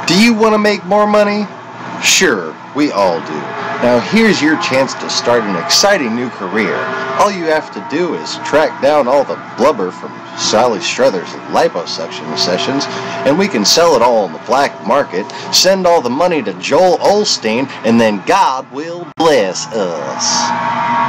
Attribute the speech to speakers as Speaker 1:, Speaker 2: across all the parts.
Speaker 1: Do you want to make more money? Sure, we all do. Now here's your chance to start an exciting new career. All you have to do is track down all the blubber from Sally Struthers' liposuction sessions, and we can sell it all on the black market, send all the money to Joel Osteen, and then God will bless us.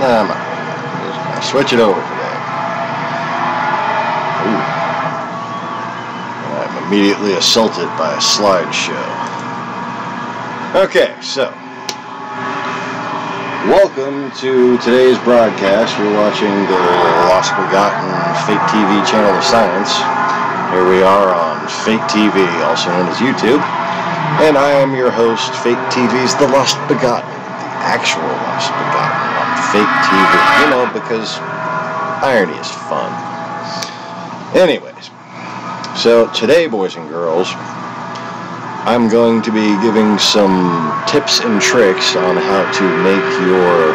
Speaker 1: I'm not. I'm just gonna switch it over today. Ooh. I'm immediately assaulted by a slideshow. Okay, so welcome to today's broadcast. You're watching the TheLostBegotten Fake TV channel of science. Here we are on Fake TV, also known as YouTube. And I am your host, Fake TV's TheLostBegotten, the actual Lost Begotten on Fake TV. You know, because irony is fun. Anyways, so today, boys and girls, I'm going to be giving some tips and tricks on how to make your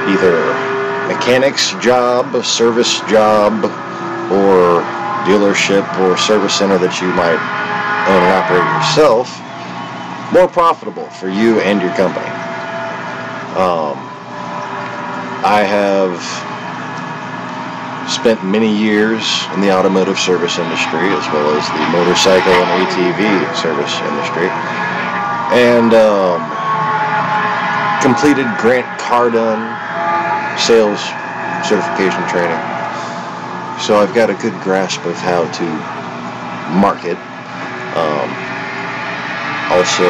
Speaker 1: either mechanic's job, service job, or dealership or service center that you might own and operate yourself more profitable for you and your company. I have spent many years in the automotive service industry as well as the motorcycle and ATV service industry, and completed Grant Cardone sales certification training. So I've got a good grasp of how to market. Also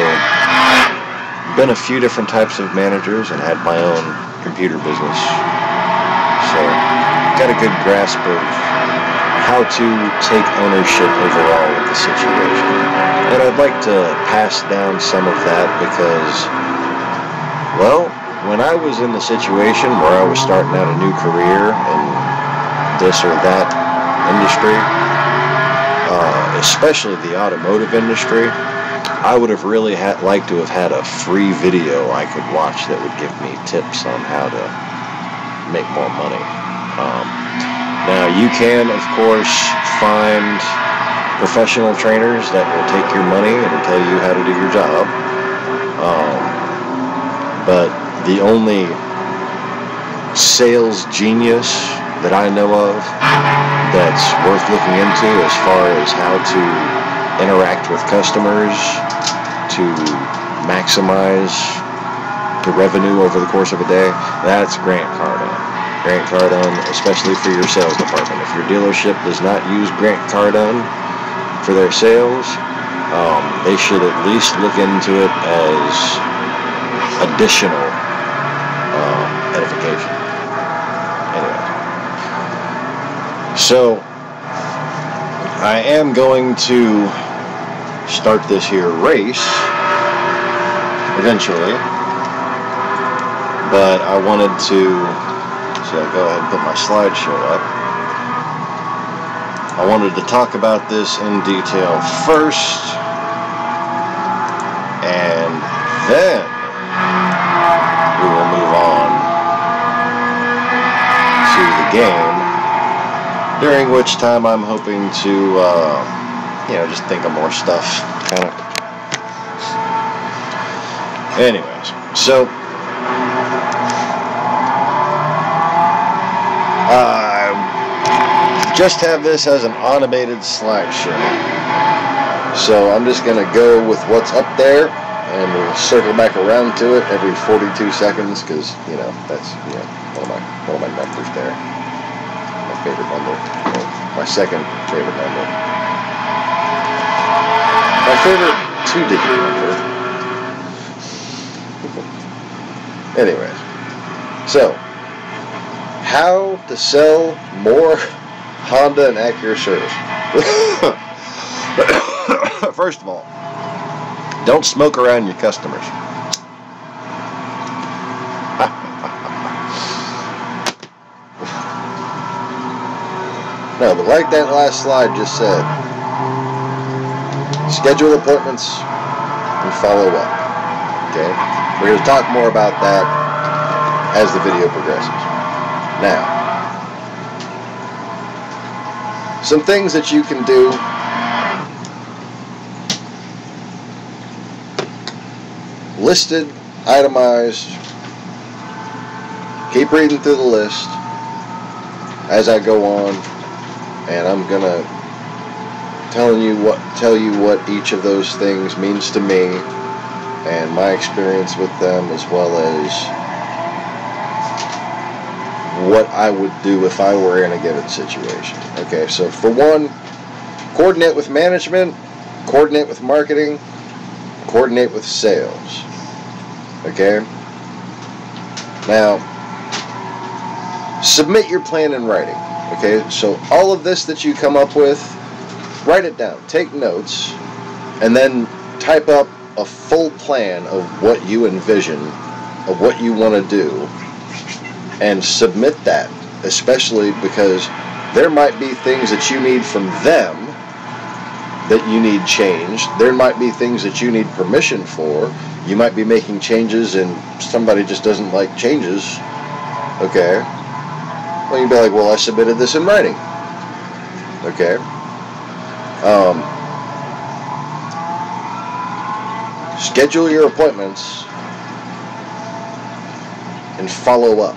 Speaker 1: been a few different types of managers and had my own computer business. So got a good grasp of how to take ownership overall of the situation. And I'd like to pass down some of that because, well, when I was in the situation where I was starting out a new career in this or that industry, especially the automotive industry, I would have really liked to have had a free video I could watch that would give me tips on how to make more money. Now you can, of course, find professional trainers that will take your money and tell you how to do your job. But the only sales genius that I know of that's worth looking into as far as how to interact with customers to maximize the revenue over the course of a day, that's Grant Cardone. Grant Cardone, especially for your sales department. If your dealership does not use Grant Cardone for their sales, they should at least look into it as additional edification. Anyway, so I am going to start this here race eventually, but I wanted to, so I'll go ahead and put my slideshow up. I wanted to talk about this in detail first, and then we will move on to the game, during which time I'm hoping to, just think of more stuff, kind of. Anyways, so just have this as an automated slideshow. So I'm just going to go with what's up there, and we'll circle back around to it every 42 seconds, because, that's, one of my numbers there. My favorite number. My second favorite number. My favorite 2-digit number. Anyways, so how to sell more Honda and Acura service. First of all, don't smoke around your customers. No, but like that last slide just said, schedule appointments and follow up. Okay? We're going to talk more about that as the video progresses. Now, some things that you can do. Listed, itemized. Keep reading through the list as I go on, and I'm gonna tell you what each of those things means to me and my experience with them, as well as what I would do if I were in a given situation. Okay, so for one, coordinate with management, coordinate with marketing, coordinate with sales. Okay? Now, submit your plan in writing. Okay, so all of this that you come up with, write it down, take notes, and then type up a full plan of what you envision, of what you want to do, and submit that, especially because there might be things that you need from them that you need changed. There might be things that you need permission for. You might be making changes and somebody just doesn't like changes. Okay. Well, you'd be like, well, I submitted this in writing. Okay. Schedule your appointments and follow up.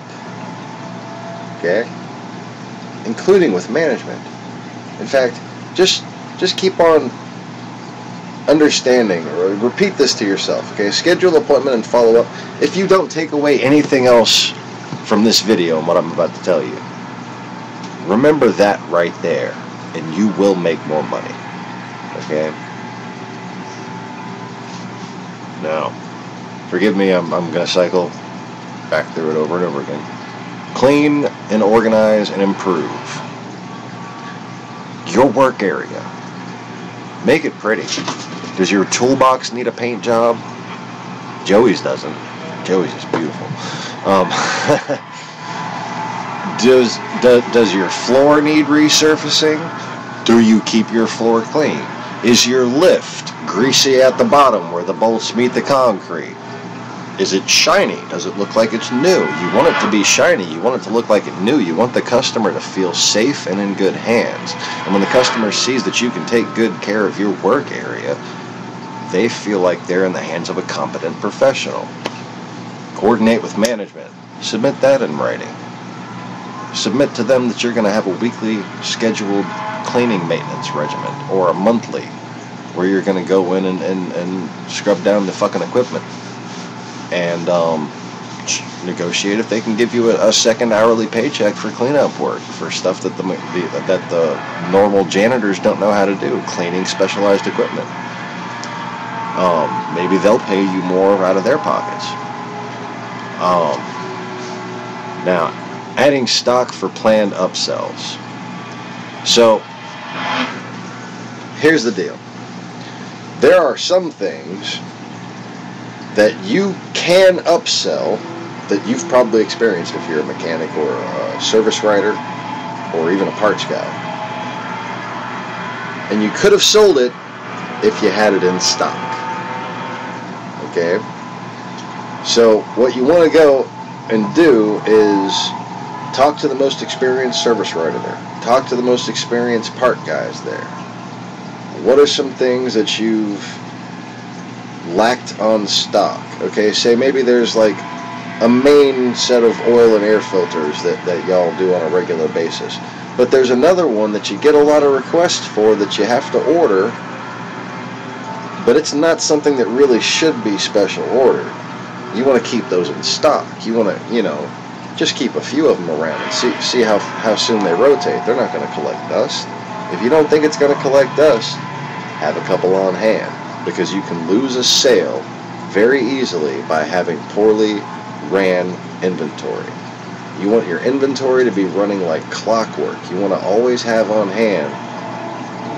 Speaker 1: Okay? Including with management. In fact, just keep on understanding, or repeat this to yourself. Okay? Schedule the appointment and follow up. If you don't take away anything else from this video and what I'm about to tell you, remember that right there, and you will make more money. Okay? Now, forgive me, I'm going to cycle back through it over and over again. Clean and organize and improve your work area. Make it pretty. Does your toolbox need a paint job? Joey's doesn't. Joey's is beautiful. Does your floor need resurfacing? Do you keep your floor clean? Is your lift greasy at the bottom where the bolts meet the concrete? Is it shiny? Does it look like it's new? You want it to be shiny. You want it to look like it's new. You want the customer to feel safe and in good hands. And when the customer sees that you can take good care of your work area, they feel like they're in the hands of a competent professional. Coordinate with management. Submit that in writing. Submit to them that you're going to have a weekly scheduled cleaning maintenance regimen, or a monthly, where you're going to go in and scrub down the fucking equipment. And negotiate if they can give you a second hourly paycheck for cleanup work, for stuff that the normal janitors don't know how to do, cleaning specialized equipment. Maybe they'll pay you more out of their pockets. Now, adding stock for planned upsells. So, here's the deal. There are some things that you can upsell that you've probably experienced if you're a mechanic or a service writer or even a parts guy. And you could have sold it if you had it in stock. Okay? So what you want to go and do is talk to the most experienced service writer there. Talk to the most experienced part guys there. What are some things that you've lacked on stock? Okay, say maybe there's like a main set of oil and air filters that y'all do on a regular basis, but there's another one that you get a lot of requests for that you have to order, but it's not something that really should be special ordered. You want to keep those in stock. You want to, just keep a few of them around and see how soon they rotate. They're not going to collect dust. If you don't think it's going to collect dust, have a couple on hand, because you can lose a sale very easily by having poorly ran inventory. You want your inventory to be running like clockwork. You want to always have on hand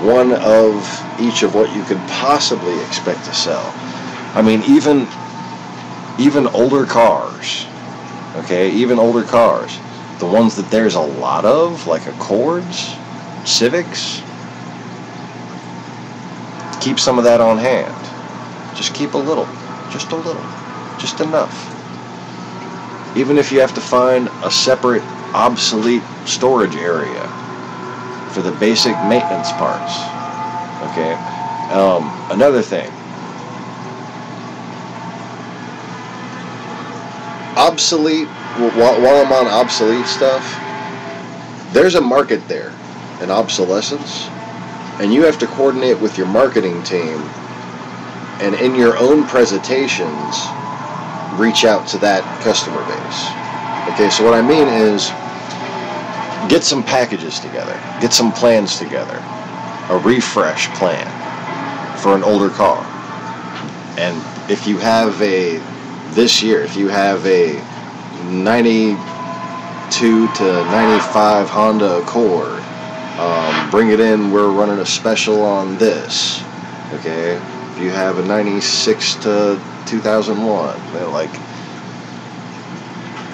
Speaker 1: one of each of what you could possibly expect to sell. I mean, even older cars, okay, even older cars, the ones that there's a lot of, like Accords, Civics, keep some of that on hand. Just keep a little, just enough. Even if you have to find a separate obsolete storage area for the basic maintenance parts. Okay. Another thing. Obsolete, while I'm on obsolete stuff, there's a market there in obsolescence, and you have to coordinate with your marketing team and in your own presentations reach out to that customer base. Okay, so what I mean is, Get some packages together. Get some plans together. A refresh plan for an older car. And if you have this year, if you have a 92 to 95 Honda Accord, bring it in, we're running a special on this. Okay? If you have a 96 to 2001, like,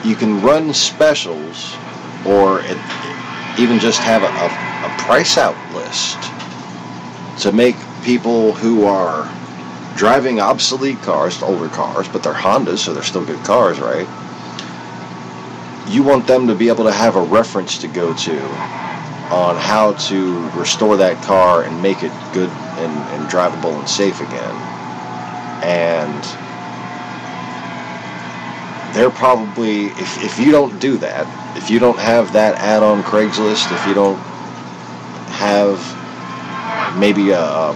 Speaker 1: you can run specials, or even just have a price out list to make people who are driving obsolete cars, older cars, but they're Hondas, so they're still good cars, right? You want them to be able to have a reference to go to on how to restore that car and make it good and drivable and safe again. And they're probably, if you don't do that, if you don't have that add-on Craigslist, if you don't have maybe a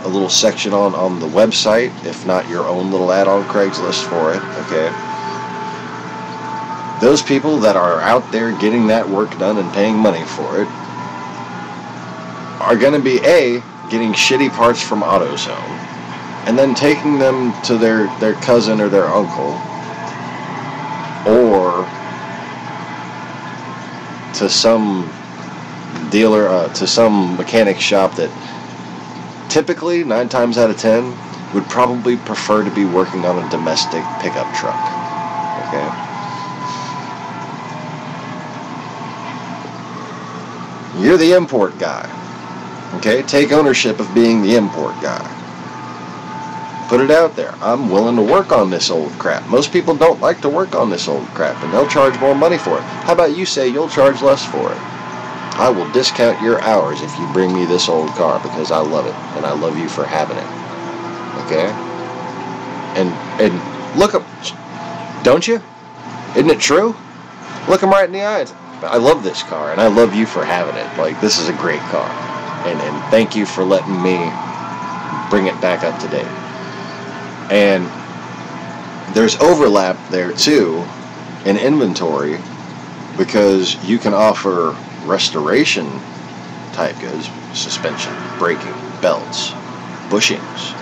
Speaker 1: little section on the website, if not your own little add-on Craigslist for it, okay? Those people that are out there getting that work done and paying money for it are going to be getting shitty parts from AutoZone, and then taking them to their cousin or their uncle, or to some dealer, to some mechanic shop that typically 9 times out of 10 would probably prefer to be working on a domestic pickup truck. Okay? You're the import guy. Okay? Take ownership of being the import guy. Put it out there. I'm willing to work on this old crap. Most people don't like to work on this old crap, and they'll charge more money for it. How about you say you'll charge less for it? I will discount your hours if you bring me this old car, because I love it, and I love you for having it. Okay? And look up, don't you? Isn't it true? Look them right in the eyes. I love this car, and I love you for having it. Like, this is a great car. And thank you for letting me bring it back up to date. And there's overlap there, too, in inventory, because you can offer restoration type goods, suspension, braking, belts, bushings.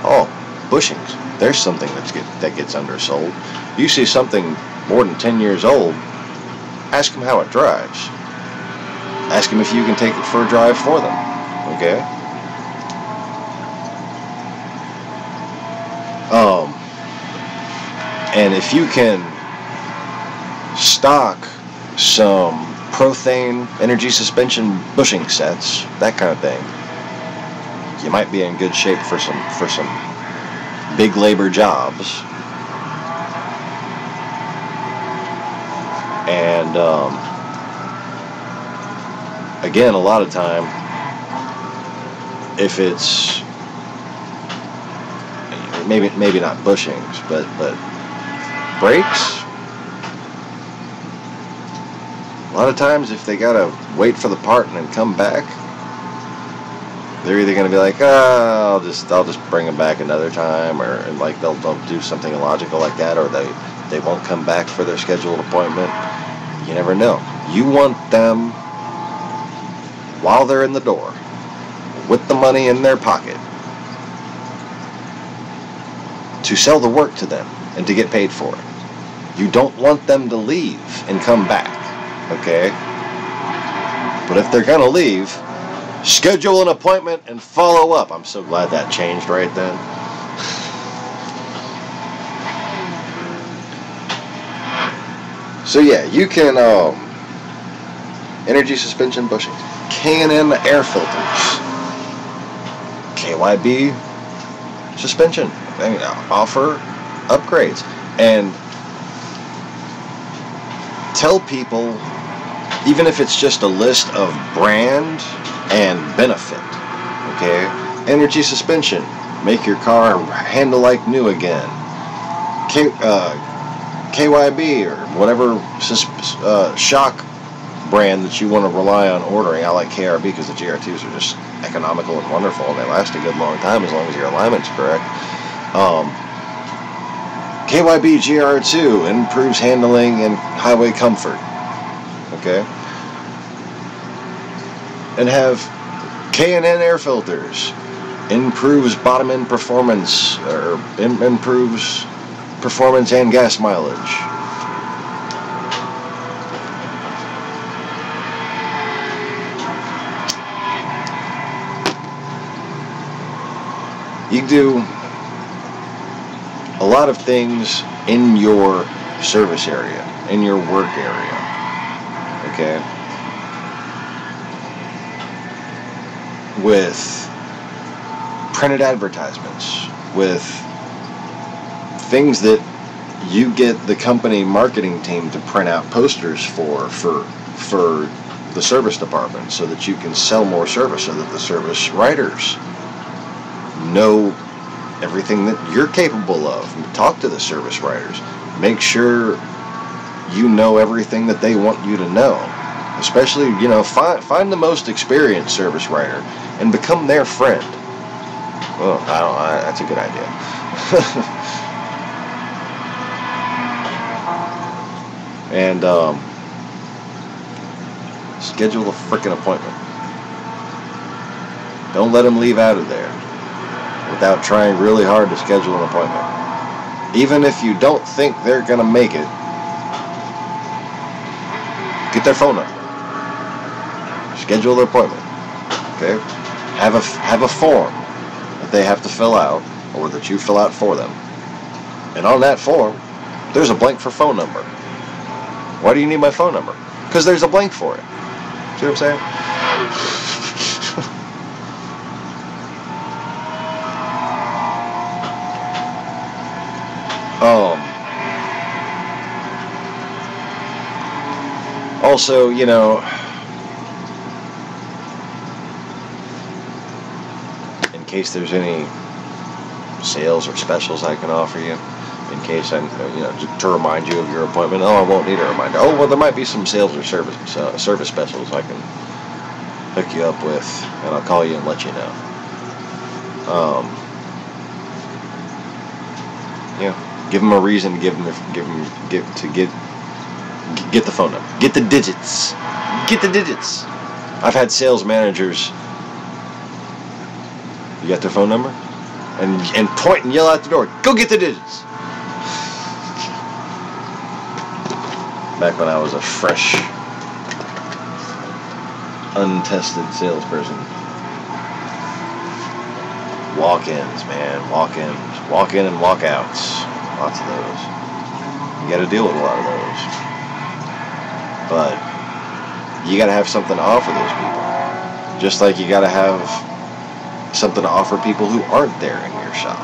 Speaker 1: Oh, bushings. There's something that gets undersold. You see something more than 10 years old, ask them how it drives. Ask them if you can take it for a drive for them. Okay? And if you can stock some Prothane energy suspension bushing sets, that kind of thing, you might be in good shape for some big labor jobs. And again, a lot of time, if it's maybe not bushings, but brakes. A lot of times, if they gotta wait for the part and then come back, they're either gonna be like, I'll just bring them back another time, or like they'll do something illogical like that, or they won't come back for their scheduled appointment. You never know. You want them, while they're in the door, with the money in their pocket, to sell the work to them and to get paid for it. You don't want them to leave and come back, okay? But if they're gonna leave, schedule an appointment and follow up. I'm so glad that changed right then. So yeah, you can energy suspension bushings, K&N air filters, KYB suspension, offer upgrades, and tell people, even if it's just a list of brand and benefit, okay? Energy suspension, make your car handle like new again. KYB or whatever shock brand that you want to rely on ordering. I like KRB because the GR2s are just economical and wonderful, and they last a good long time as long as your alignment's correct. KYB GR2 improves handling and highway comfort. okay? And have K&N air filters. Improves bottom end performance, or improves performance and gas mileage. You do a lot of things in your service area, in your work area, okay? With printed advertisements, with things that you get the company marketing team to print out posters for the service department, so that you can sell more service, so that the service writers know everything that you're capable of. Talk to the service writers. Make sure you know everything that they want you to know. Especially, you know, find the most experienced service writer and become their friend. Well, that's a good idea. And schedule a frickin' appointment. Don't let them leave out of there without trying really hard to schedule an appointment. Even if you don't think they're gonna make it, get their phone number. Schedule their appointment. Okay? Have a form that they have to fill out, or that you fill out for them. And on that form, there's a blank for phone number. Why do you need my phone number? Because there's a blank for it. See what I'm saying? Also, you know, in case there's any sales or specials I can offer you, in case I'm, you know, to remind you of your appointment. Oh, I won't need a reminder. Oh, well, there might be some sales or service specials I can hook you up with, and I'll call you and let you know. Yeah, give them a reason. Get the phone number. Get the digits. Get the digits. I've had sales managers. You got their phone number? And point and yell out the door. Go get the digits. Back when I was a fresh, untested salesperson. Walk-ins, man. Walk-ins. Walk-in and walk-outs. Lots of those. You got to deal with a lot of those. But you got to have something to offer those people. Just like you got to have something to offer people who aren't there in your shop.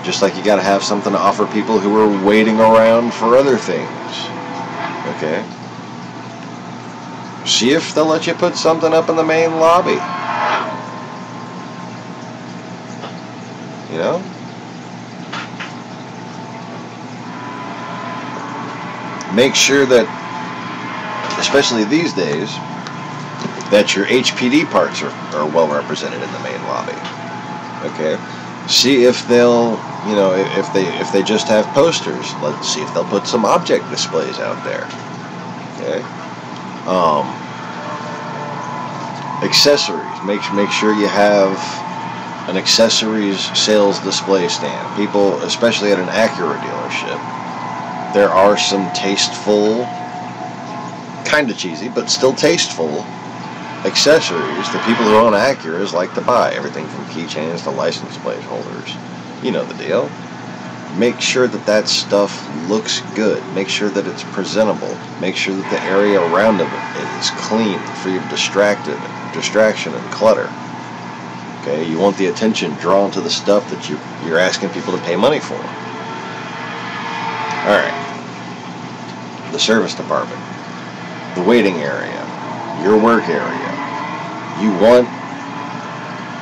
Speaker 1: Just like you got to have something to offer people who are waiting around for other things. Okay? See if they'll let you put something up in the main lobby. You know? Make sure that, especially these days, that your HPD parts are well represented in the main lobby. Okay? See if they'll, you know, if they just have posters. Let's see if they'll put some object displays out there. Okay? Accessories. Make sure you have an accessories sales display stand. People, especially at an Acura dealership, there are some tasteful, kind of cheesy, but still tasteful accessories that people who own Acuras like to buy. Everything from keychains to license plate holders. You know the deal. Make sure that that stuff looks good. Make sure that it's presentable. Make sure that the area around it is clean, free of distraction and clutter. Okay, you want the attention drawn to the stuff that you're asking people to pay money for. Alright. The service department. The waiting area. Your work area. You want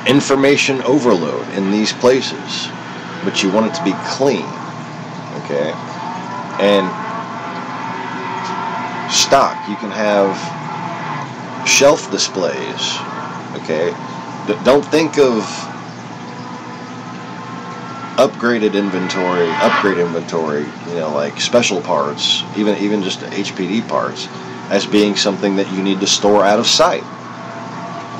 Speaker 1: information overload in these places, but you want it to be clean. Okay? And stock. You can have shelf displays. Okay? Don't think of upgrade inventory, you know, like special parts, even just HPD parts, as being something that you need to store out of sight.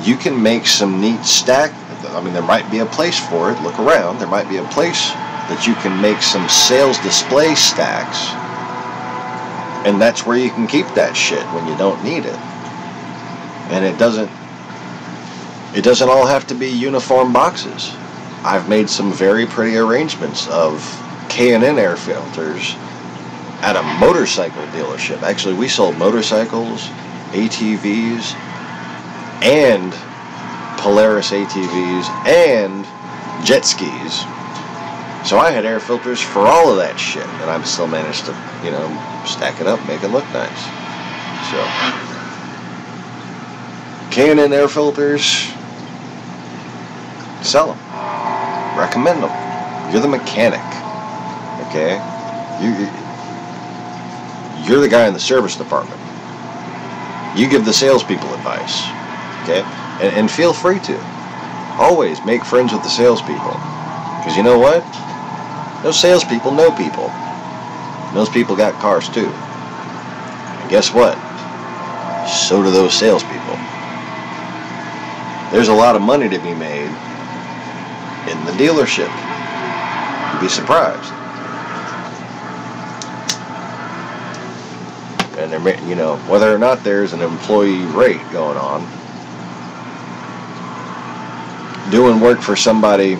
Speaker 1: You can make some neat stack. I mean, there might be a place for it. Look around. There might be a place that you can make some sales display stacks, and that's where you can keep that shit when you don't need it. And it doesn't all have to be uniform boxes. I've made some very pretty arrangements of K&N air filters at a motorcycle dealership. Actually, we sold motorcycles, ATVs, and Polaris ATVs, and jet skis. So I had air filters for all of that shit, and I've still managed to, you know, stack it up, make it look nice. So, K&N air filters, sell them, recommend them. You're the mechanic, okay? You're the guy in the service department. You give the salespeople advice, okay? And feel free to. Always make friends with the salespeople. Because you know what? Those salespeople know people. And those people got cars too. And guess what? So do those salespeople. There's a lot of money to be made in the dealership. You'd be surprised. And there, you know, whether or not there's an employee rate going on, doing work for somebody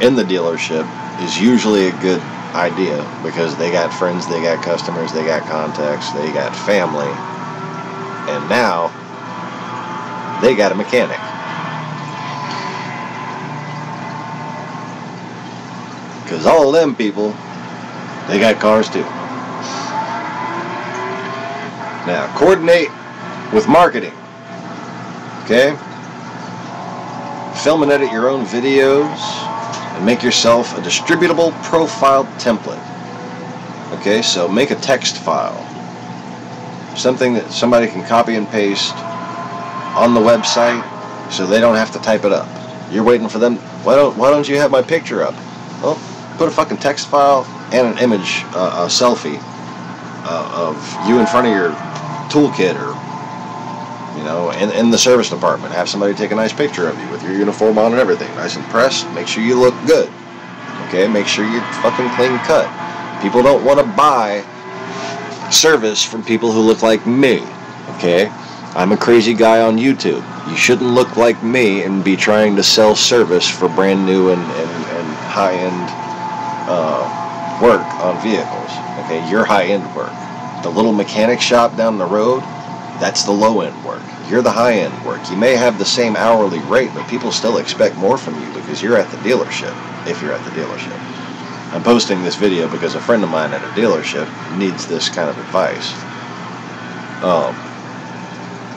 Speaker 1: in the dealership is usually a good idea, because they got friends, they got customers, they got contacts, they got family, and now they got a mechanic. Because all of them people, they got cars too. Now, coordinate with marketing, okay? Film and edit your own videos, and make yourself a distributable profile template. Okay, so make a text file, something that somebody can copy and paste on the website, so they don't have to type it up. You're waiting for them. Why don't you have my picture up? Well, put a fucking text file and an image, a selfie of you in front of your toolkit, or you know, in the service department. Have somebody take a nice picture of you with your uniform on and everything, nice and pressed. Make sure you look good. Okay, make sure you're fucking clean cut. People don't want to buy service from people who look like me. Okay, I'm a crazy guy on YouTube. You shouldn't look like me and be trying to sell service for brand new and high-end work on vehicles. Okay, your high-end work. The little mechanic shop down the road, that's the low-end work. You're the high-end work. You may have the same hourly rate, but people still expect more from you because you're at the dealership, if you're at the dealership. I'm posting this video because a friend of mine at a dealership needs this kind of advice.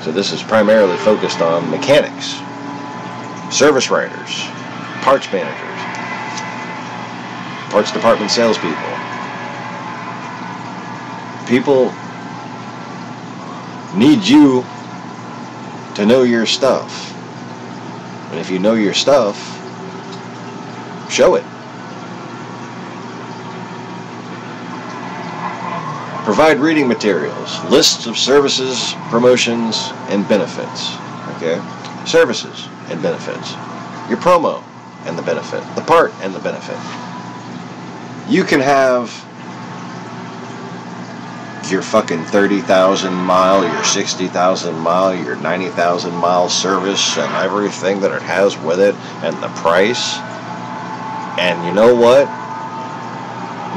Speaker 1: So this is primarily focused on mechanics, service writers, parts managers, parts department salespeople. People need you to know your stuff. And if you know your stuff, show it. Provide reading materials, lists of services, promotions, and benefits. Okay? Services and benefits. Your promo and the benefit. The part and the benefit. You can have your fucking 30,000 mile, your 60,000 mile, your 90,000 mile service and everything that it has with it, and the price. And you know what?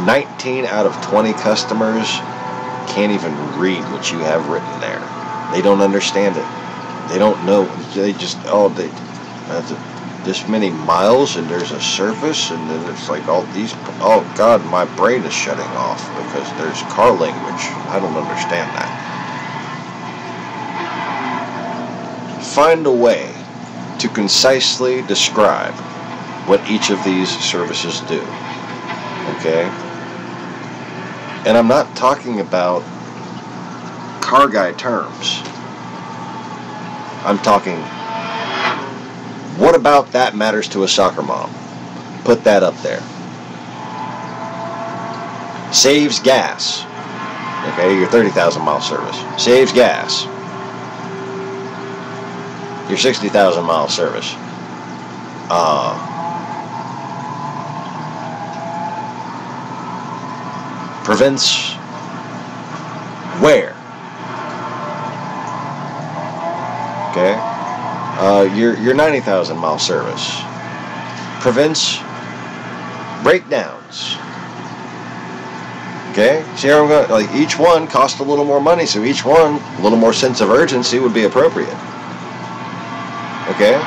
Speaker 1: 19 out of 20 customers can't even read what you have written there. They don't understand it. They don't know. They just, this many miles, and there's a service, and then it's like all these, oh God, my brain is shutting off because there's car language. I don't understand that. Find a way to concisely describe what each of these services do. Okay? And I'm not talking about car guy terms. I'm talking, what about that matters to a soccer mom? Put that up there. Saves gas. Okay, your 30,000 mile service saves gas. Your 60,000 mile service prevents wear. Okay, your 90,000 mile service prevents breakdowns. Okay, see how I'm going? Like, each one costs a little more money, so each one, a little more sense of urgency would be appropriate. Okay?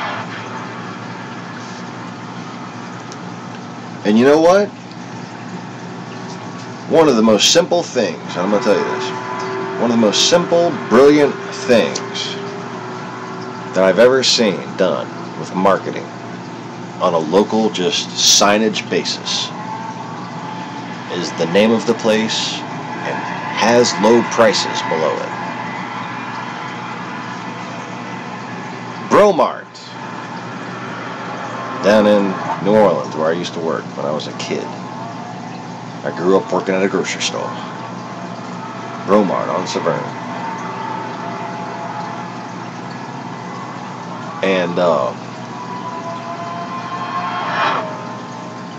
Speaker 1: And you know what? One of the most simple things, and I'm going to tell you this, one of the most simple, brilliant things that I've ever seen done with marketing on a local, just signage basis is the name of the place and has low prices below it. Bromart, down in New Orleans, where I used to work when I was a kid. I grew up working at a grocery store. Bromart on Severn. And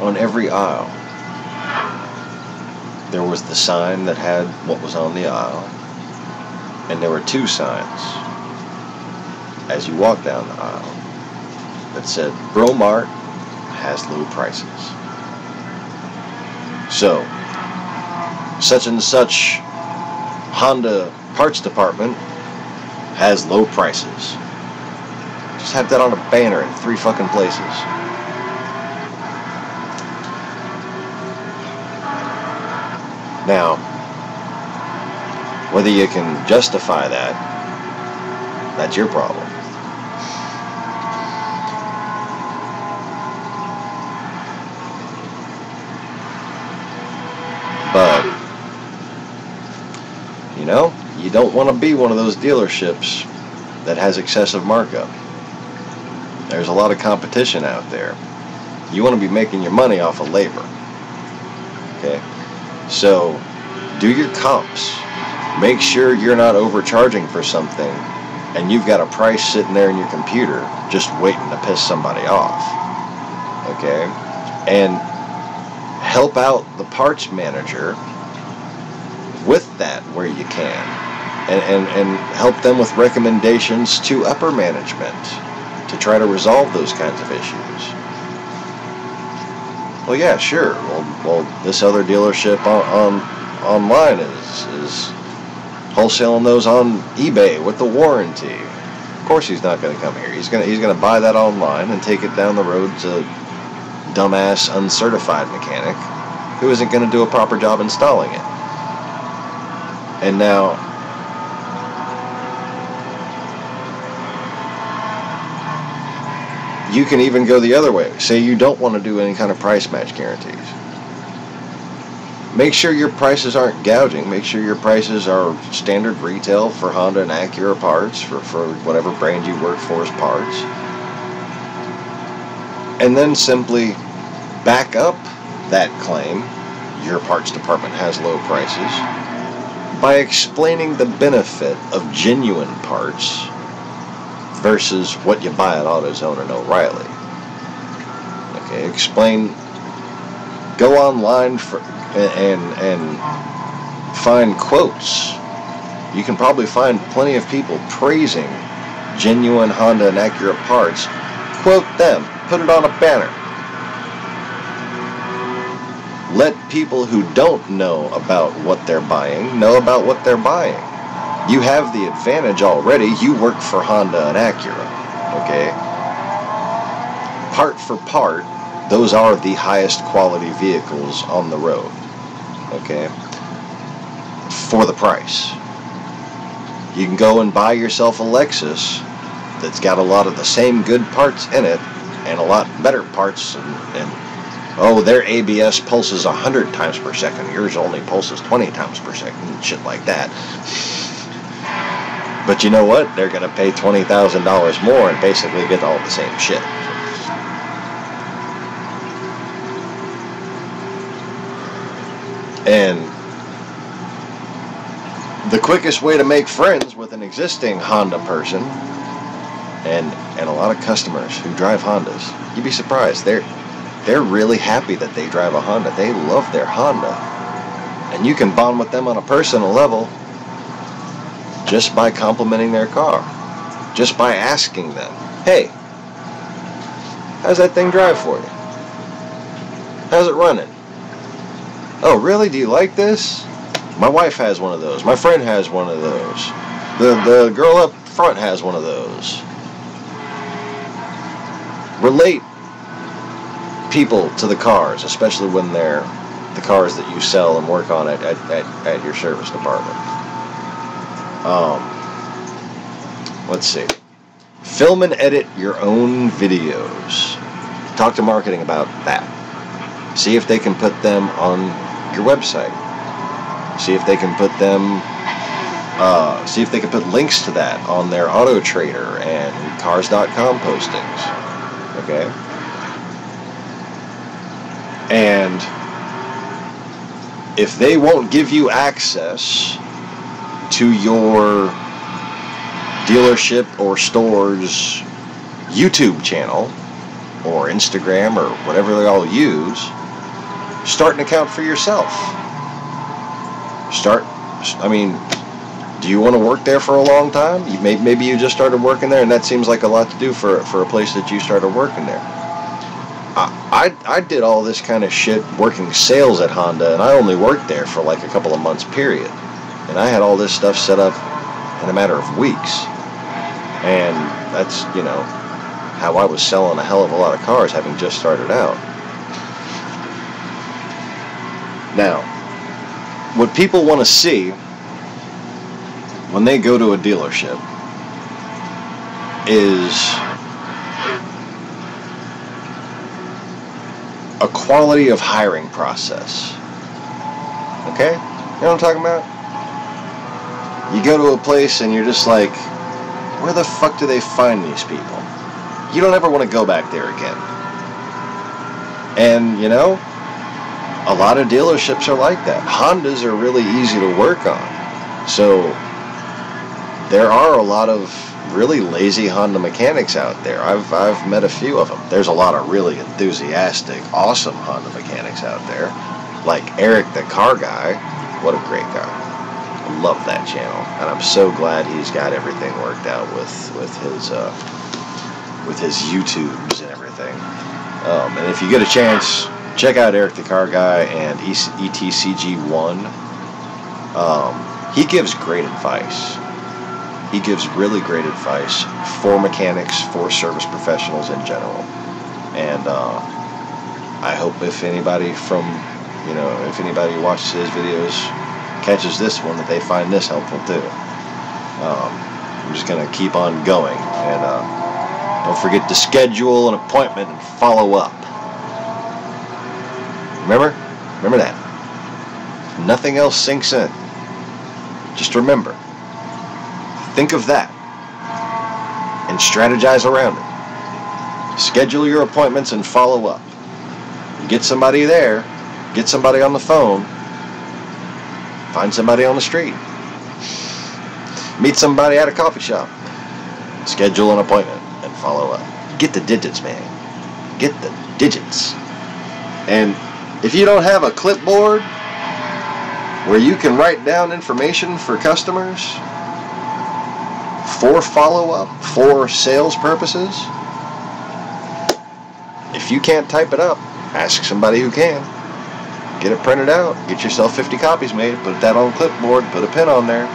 Speaker 1: on every aisle, there was the sign that had what was on the aisle, and there were two signs as you walk down the aisle that said Bromart has low prices. So, such and such Honda parts department has low prices. Just have that on a banner in 3 fucking places. Now, whether you can justify that, that's your problem. But, you know, you don't want to be one of those dealerships that has excessive markup. There's a lot of competition out there. You want to be making your money off of labor. Okay? So, do your comps. Make sure you're not overcharging for something and you've got a price sitting there in your computer just waiting to piss somebody off. Okay? And help out the parts manager with that where you can. And help them with recommendations to upper management to try to resolve those kinds of issues. Well, yeah, sure. Well, this other dealership online is wholesaling those on eBay with the warranty. Of course, he's not going to come here. He's gonna buy that online and take it down the road to dumbass uncertified mechanic who isn't going to do a proper job installing it. And now, you can even go the other way. Say you don't want to do any kind of price match guarantees. Make sure your prices aren't gouging. Make sure your prices are standard retail for Honda and Acura parts, for whatever brand you work for as parts. And then simply back up that claim, your parts department has low prices, by explaining the benefit of genuine parts versus what you buy at AutoZone and O'Reilly. Okay, explain. Go online and find quotes. You can probably find plenty of people praising genuine Honda and Acura parts. Quote them. Put it on a banner. Let people who don't know about what they're buying know about what they're buying. You have the advantage already. You work for Honda and Acura. Okay? Part for part, those are the highest quality vehicles on the road. Okay? For the price. You can go and buy yourself a Lexus that's got a lot of the same good parts in it and a lot better parts, and oh, their ABS pulses 100 times per second. Yours only pulses 20 times per second and shit like that. But you know what? They're going to pay $20,000 more and basically get all the same shit. And the quickest way to make friends with an existing Honda person, and a lot of customers who drive Hondas, you'd be surprised. They're really happy that they drive a Honda. They love their Honda. And you can bond with them on a personal level just by complimenting their car. Just by asking them, hey, how's that thing drive for you? How's it running? Oh, really? Do you like this? My wife has one of those. My friend has one of those. The girl up front has one of those. Relate people to the cars, especially when they're the cars that you sell and work on at your service department. Let's see. Film and edit your own videos. Talk to marketing about that. See if they can put them on your website. See if they can put them. See if they can put links to that on their Auto Trader and Cars.com postings. Okay. And if they won't give you access to your dealership or store's YouTube channel or Instagram or whatever they all use, start an account for yourself. Do you want to work there for a long time? Maybe you just started working there and that seems like a lot to do for a place that you started working there. I did all this kind of shit working sales at Honda, and I only worked there for like a couple of months period. And I had all this stuff set up in a matter of weeks. And that's, how I was selling a hell of a lot of cars having just started out. Now, what people want to see when they go to a dealership is a quality of hiring process. Okay? You know what I'm talking about? You go to a place and you're just like, where the fuck do they find these people? You don't ever want to go back there again. And, a lot of dealerships are like that. Hondas are really easy to work on. So, there are a lot of really lazy Honda mechanics out there. I've met a few of them. There's a lot of really enthusiastic, awesome Honda mechanics out there. Like Eric the Car Guy. What a great guy. I love that channel. And I'm so glad he's got everything worked out with his YouTubes and everything. And if you get a chance, check out Eric the Car Guy and ETCG1. He gives great advice. He gives really great advice for mechanics, for service professionals in general. And I hope if anybody if anybody watches his videos, catches this one, that they find this helpful too. I'm just going to keep on going. And don't forget to schedule an appointment and follow up. Remember that. Nothing else sinks in. Just remember. Think of that and strategize around it. Schedule your appointments and follow up. You get somebody there, get somebody on the phone, find somebody on the street, meet somebody at a coffee shop, schedule an appointment and follow up. Get the digits, man. Get the digits. And if you don't have a clipboard where you can write down information for customers, for follow-up, for sales purposes, if you can't type it up, ask somebody who can. Get it printed out. Get yourself 50 copies made. Put that on clipboard. Put a pen on there.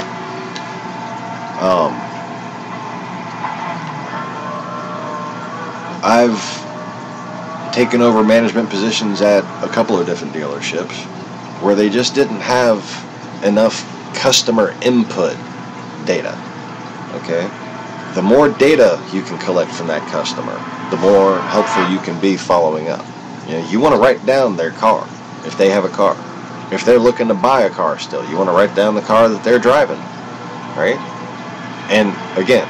Speaker 1: I've taken over management positions at a couple of different dealerships where they just didn't have enough customer input data. Okay? The more data you can collect from that customer, the more helpful you can be following up. You want to write down their car, if they have a car. If they're looking to buy a car still, you want to write down the car that they're driving, right? And again,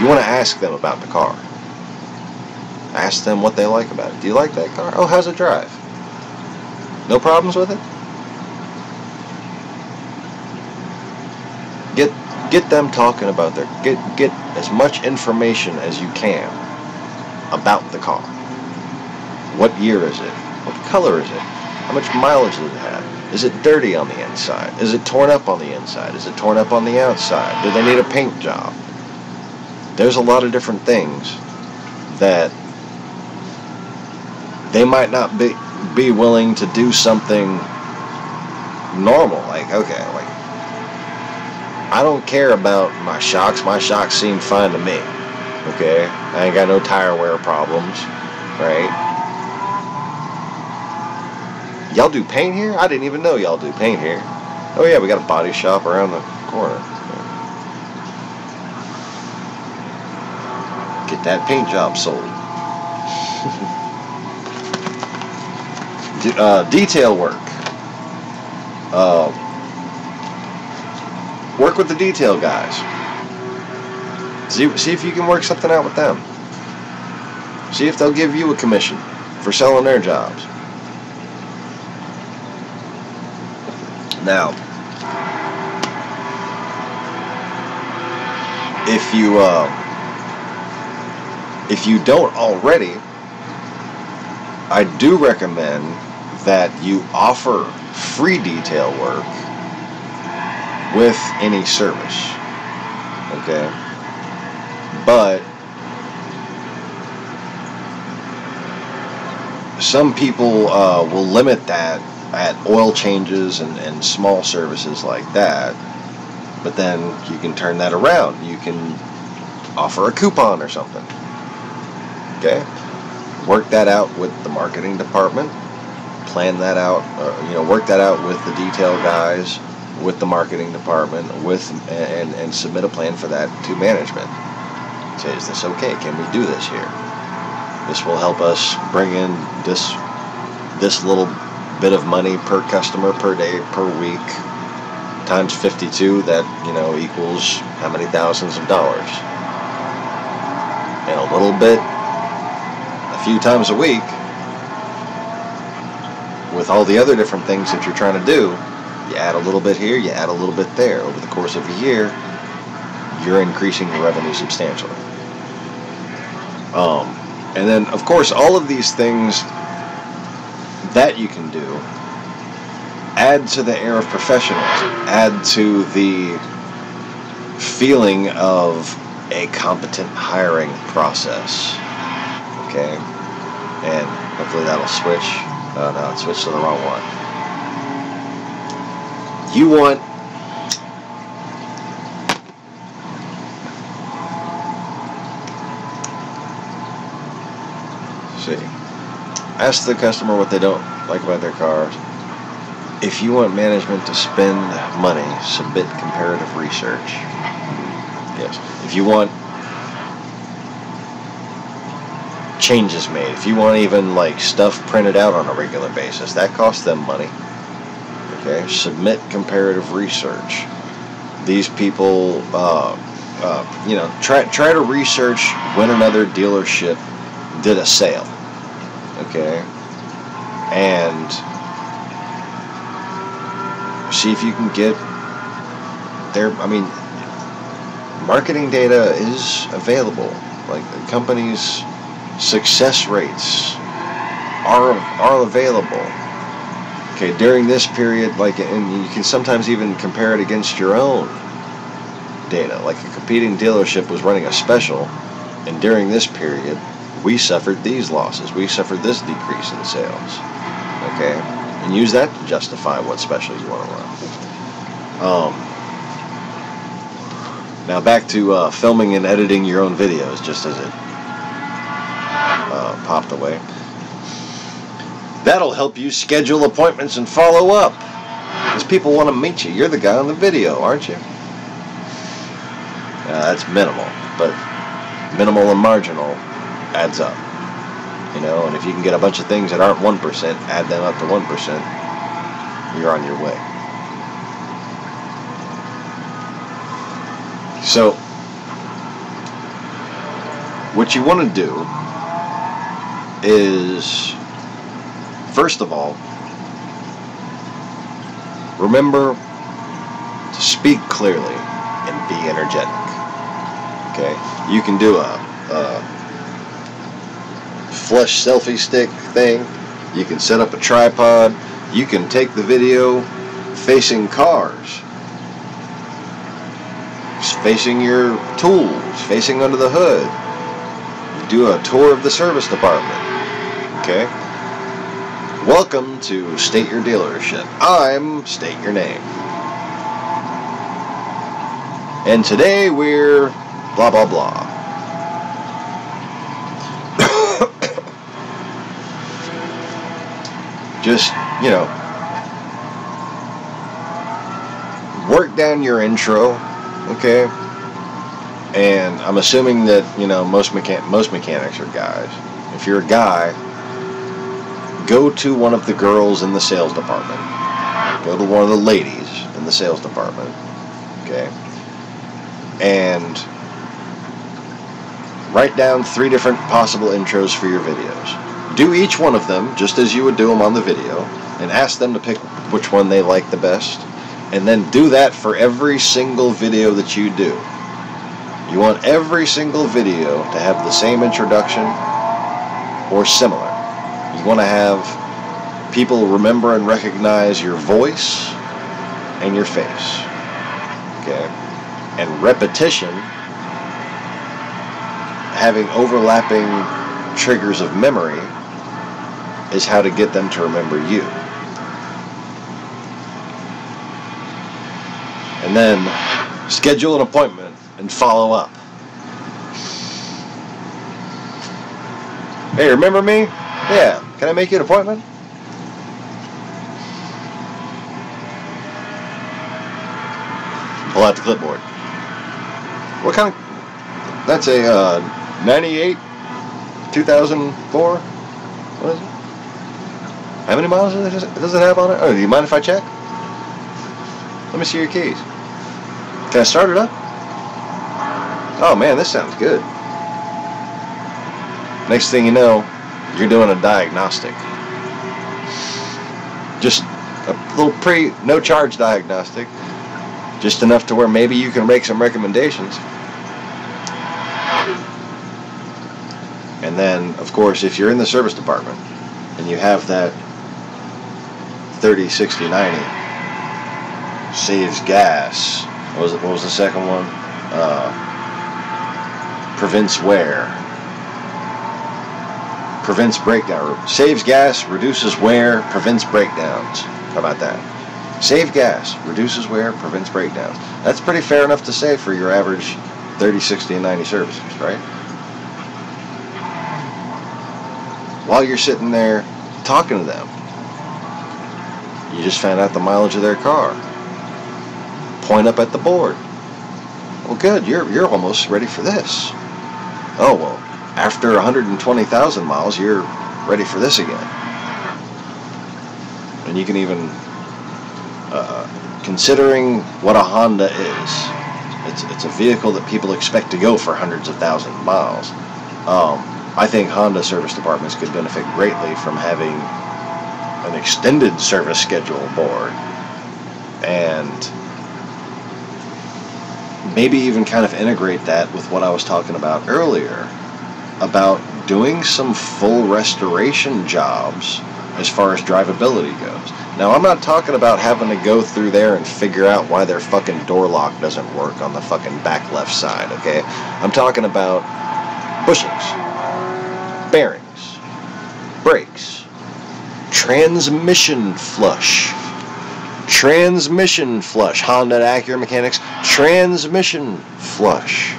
Speaker 1: you want to ask them about the car. Ask them what they like about it. Do you like that car? Oh, how's it drive? No problems with it? get them talking about their get as much information as you can about the car. What year is it? What color is it? How much mileage does it have? Is it dirty on the inside? Is it torn up on the inside? Is it torn up on the outside? Do they need a paint job? There's a lot of different things that they might not be willing to do something normal. Like, okay, like, I don't care about my shocks. My shocks seem fine to me. Okay? I ain't got no tire wear problems. Right? Y'all do paint here? I didn't even know y'all do paint here. Oh yeah, we got a body shop around the corner. Get that paint job sold. Detail work. Work with the detail guys. See if you can work something out with them. See if they'll give you a commission for selling their jobs. Now, if you don't already, I do recommend that you offer free detail work with any service. Okay? But some people will limit that at oil changes and small services like that, but then you can turn that around. You can offer a coupon or something. Okay? Work that out with the marketing department. Plan that out. Work that out with the detail guys, with the marketing department, and submit a plan for that to management. Say, is this okay? Can we do this here? This will help us bring in this little bit of money per customer per day per week times 52. That equals how many thousands of dollars? And a little bit, a few times a week, with all the other different things that you're trying to do, you add a little bit here, you add a little bit there. Over the course of a year, you're increasing your revenue substantially. And then, of course, all of these things that you can do add to the air of professionalism, add to the feeling of a competent hiring process. Okay? And hopefully that'll switch. Oh no, it switched to the wrong one. You want ask the customer what they don't like about their cars. If you want management to spend money, submit comparative research. Yes. If you want changes made, if you want even like stuff printed out on a regular basis, that costs them money. Okay. Submit comparative research. These people, try to research when another dealership did a sale. Okay, and see if you can get their, marketing data is available. Like the company's success rates are available. Okay, during this period, and you can sometimes even compare it against your own data. Like a competing dealership was running a special, and during this period, we suffered these losses. We suffered this decrease in sales. Okay? And use that to justify what special you want to run. Now back to filming and editing your own videos, just as it popped away. That'll help you schedule appointments and follow up. Because people want to meet you. You're the guy on the video, aren't you? That's minimal. But minimal and marginal adds up, and if you can get a bunch of things that aren't 1%, add them up to 1%, you're on your way. So, what you want to do is, first of all, remember to speak clearly and be energetic. Okay, you can do a flush selfie stick thing. You can set up a tripod. You can take the video facing cars, facing your tools, facing under the hood. Do a tour of the service department. Okay? Welcome to State Your Dealership. I'm State Your Name. And today we're blah blah blah. Just, you know, work down your intro, okay? And I'm assuming that, you know, most mechanics are guys. If you're a guy, go to one of the girls in the sales department. Go to one of the ladies in the sales department, okay? And write down 3 different possible intros for your videos. Do each one of them just as you would do them on the video, and ask them to pick which one they like the best, and then do that for every single video that you do. You want every single video to have the same introduction or similar. You want to have people remember and recognize your voice and your face. Okay? And repetition, having overlapping triggers of memory, is how to get them to remember you. And then schedule an appointment and follow up. Hey, remember me? Yeah. Can I make you an appointment? Pull out the clipboard. What kind of... That's a 98? 2004? What is it? How many miles does it have on it? Oh, do you mind if I check? Let me see your keys. Can I start it up? Oh man, this sounds good. Next thing you know, you're doing a diagnostic. Just a little no charge diagnostic. Just enough to where maybe you can make some recommendations. And then, of course, if you're in the service department and you have that 30, 60, 90, saves gas. What was the second one? Prevents wear. Prevents breakdown. Saves gas, reduces wear, prevents breakdowns. How about that? Save gas, reduces wear, prevents breakdowns. That's pretty fair enough to say for your average 30, 60, and 90 services, right? While you're sitting there talking to them, you just found out the mileage of their car. Point up at the board. Well, good, you're almost ready for this. Oh, well, after 120,000 miles, you're ready for this again. And you can even, considering what a Honda is, it's a vehicle that people expect to go for hundreds of thousands of miles. I think Honda service departments could benefit greatly from having an extended service schedule board, and maybe even kind of integrate that with what I was talking about earlier about doing some full restoration jobs as far as drivability goes. Now, I'm not talking about having to go through there and figure out why their fucking door lock doesn't work on the fucking back left side, okay? I'm talking about bushings, bearings, brakes, transmission flush. Transmission flush. Honda Acura mechanics, transmission flush.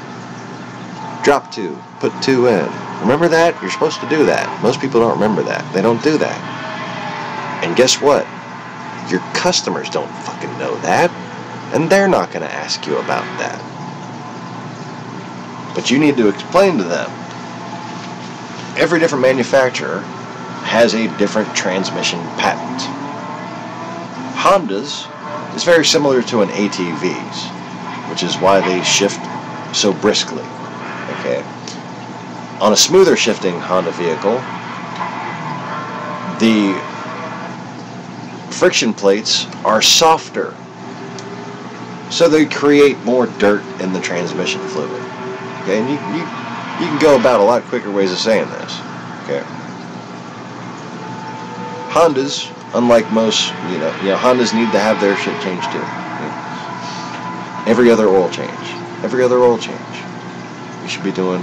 Speaker 1: Drop 2, put 2 in. Remember that? You're supposed to do that. Most people don't remember that. They don't do that. And guess what? Your customers don't fucking know that. And they're not going to ask you about that. But you need to explain to them. Every different manufacturer has a different transmission patent. Honda's is very similar to an ATV's, which is why they shift so briskly. Okay. On a smoother shifting Honda vehicle, the friction plates are softer. So they create more dirt in the transmission fluid. Okay, and you can go about a lot quicker ways of saying this. Okay. Hondas, unlike most, Hondas need to have their shit changed too. Every other oil change. Every other oil change. You should be doing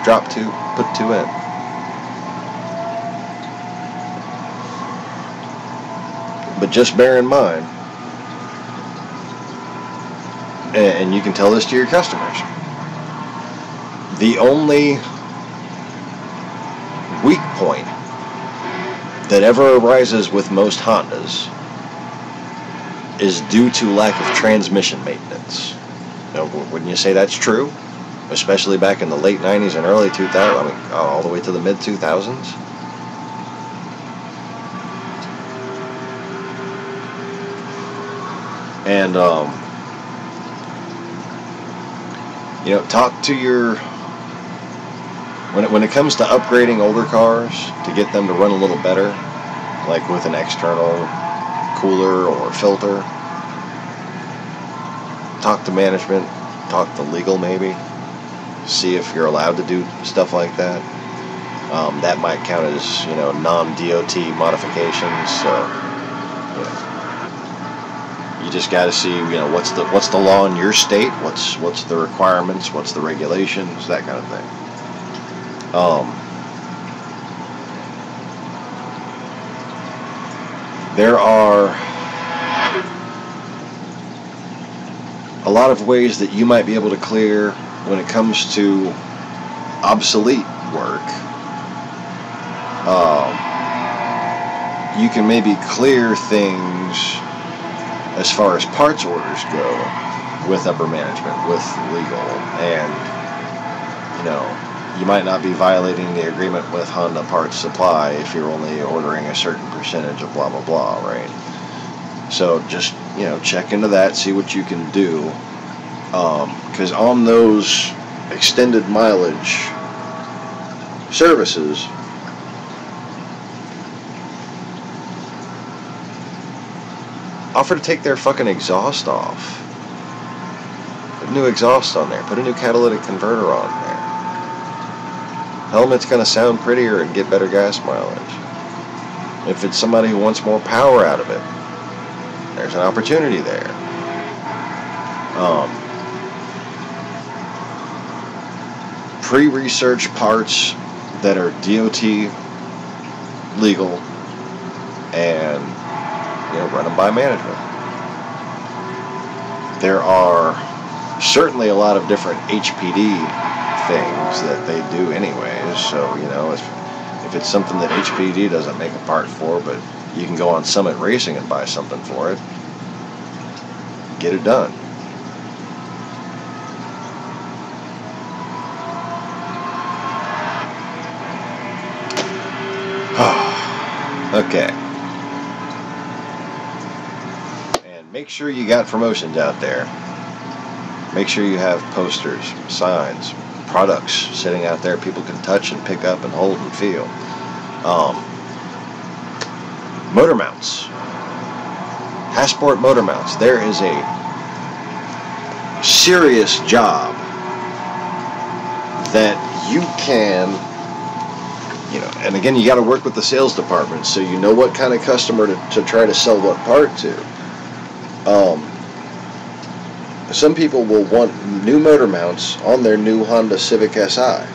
Speaker 1: drop 2, put 2 in. But just bear in mind, and you can tell this to your customers, the only weak point that ever arises with most Hondas is due to lack of transmission maintenance. Now, wouldn't you say that's true? Especially back in the late 90s and early 2000s, I mean, all the way to the mid 2000s. And, talk to your, when it comes to upgrading older cars to get them to run a little better, like with an external cooler or filter, talk to management, talk to legal maybe, see if you're allowed to do stuff like that. That might count as, non-DOT modifications, so, you just got to see, what's the law in your state, what's the requirements, what's the regulations, that kind of thing. There are a lot of ways that you might be able to clear when it comes to obsolete work. You can maybe clear things as far as parts orders go with upper management, with legal, and you might not be violating the agreement with Honda Parts Supply if you're only ordering a certain percentage of blah blah blah, right? So just check into that, see what you can do, because on those extended mileage services, offer to take their fucking exhaust off. Put a new exhaust on there. Put a new catalytic converter on there. Tell them it's going to sound prettier and get better gas mileage. If it's somebody who wants more power out of it, there's an opportunity there. Pre-research parts that are DOT legal and run them by management. There are certainly a lot of different HPD things that they do anyways, so if it's something that HPD doesn't make a part for, but you can go on Summit Racing and buy something for it, get it done. Okay. Make sure you got promotions out there. Make sure you have posters, signs, products sitting out there people can touch and pick up and hold and feel. Motor mounts. Passport motor mounts. There is a serious job that you can, and again, you got to work with the sales department so you know what kind of customer to try to sell what part to. Some people will want new motor mounts on their new Honda Civic Si,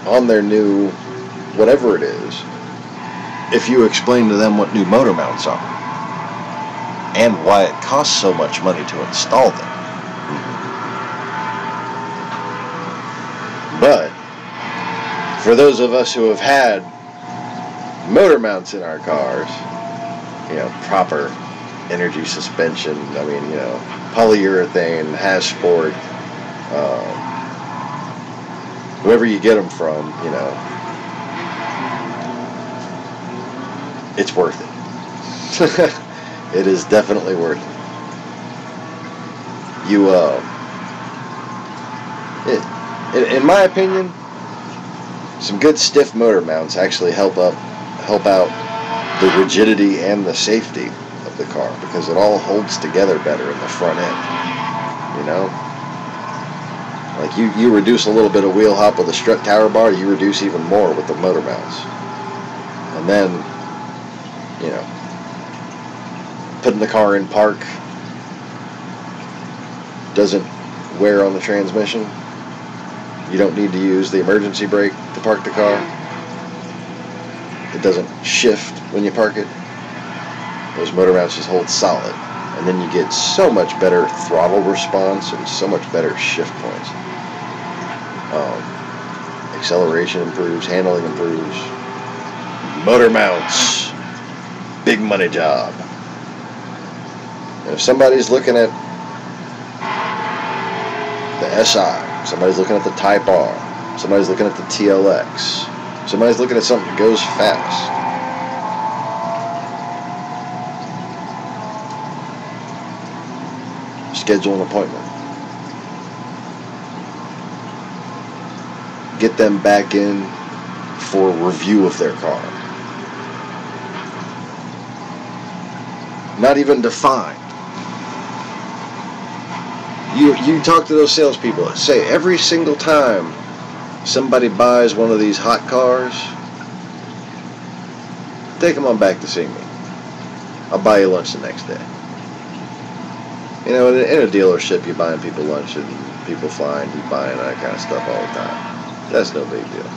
Speaker 1: on their new whatever it is, if you explain to them what new motor mounts are and why it costs so much money to install them. But for those of us who have had motor mounts in our cars, proper energy suspension, polyurethane, Hasport, whoever you get them from, it's worth it. It is definitely worth it. In my opinion, some good stiff motor mounts actually help out the rigidity and the safety of the car, because it all holds together better in the front end, you know? Like you reduce a little bit of wheel hop with a strut tower bar, you reduce even more with the motor mounts. And then, you know, putting the car in park doesn't wear on the transmission. You don't need to use the emergency brake to park the car. It doesn't shift when you park it. Those motor mounts just hold solid. And then you get so much better throttle response and so much better shift points. Acceleration improves, handling improves. Motor mounts, big money job. And if somebody's looking at the SI, somebody's looking at the Type R, somebody's looking at the TLX, somebody's looking at something that goes fast, schedule an appointment. Get them back in for a review of their car. Not even defined. You talk to those salespeople. Say every single time somebody buys one of these hot cars, take them on back to see me. I'll buy you lunch the next day. You know, in a dealership, you're buying people lunch and people flying, you buying that kind of stuff all the time. That's no big deal.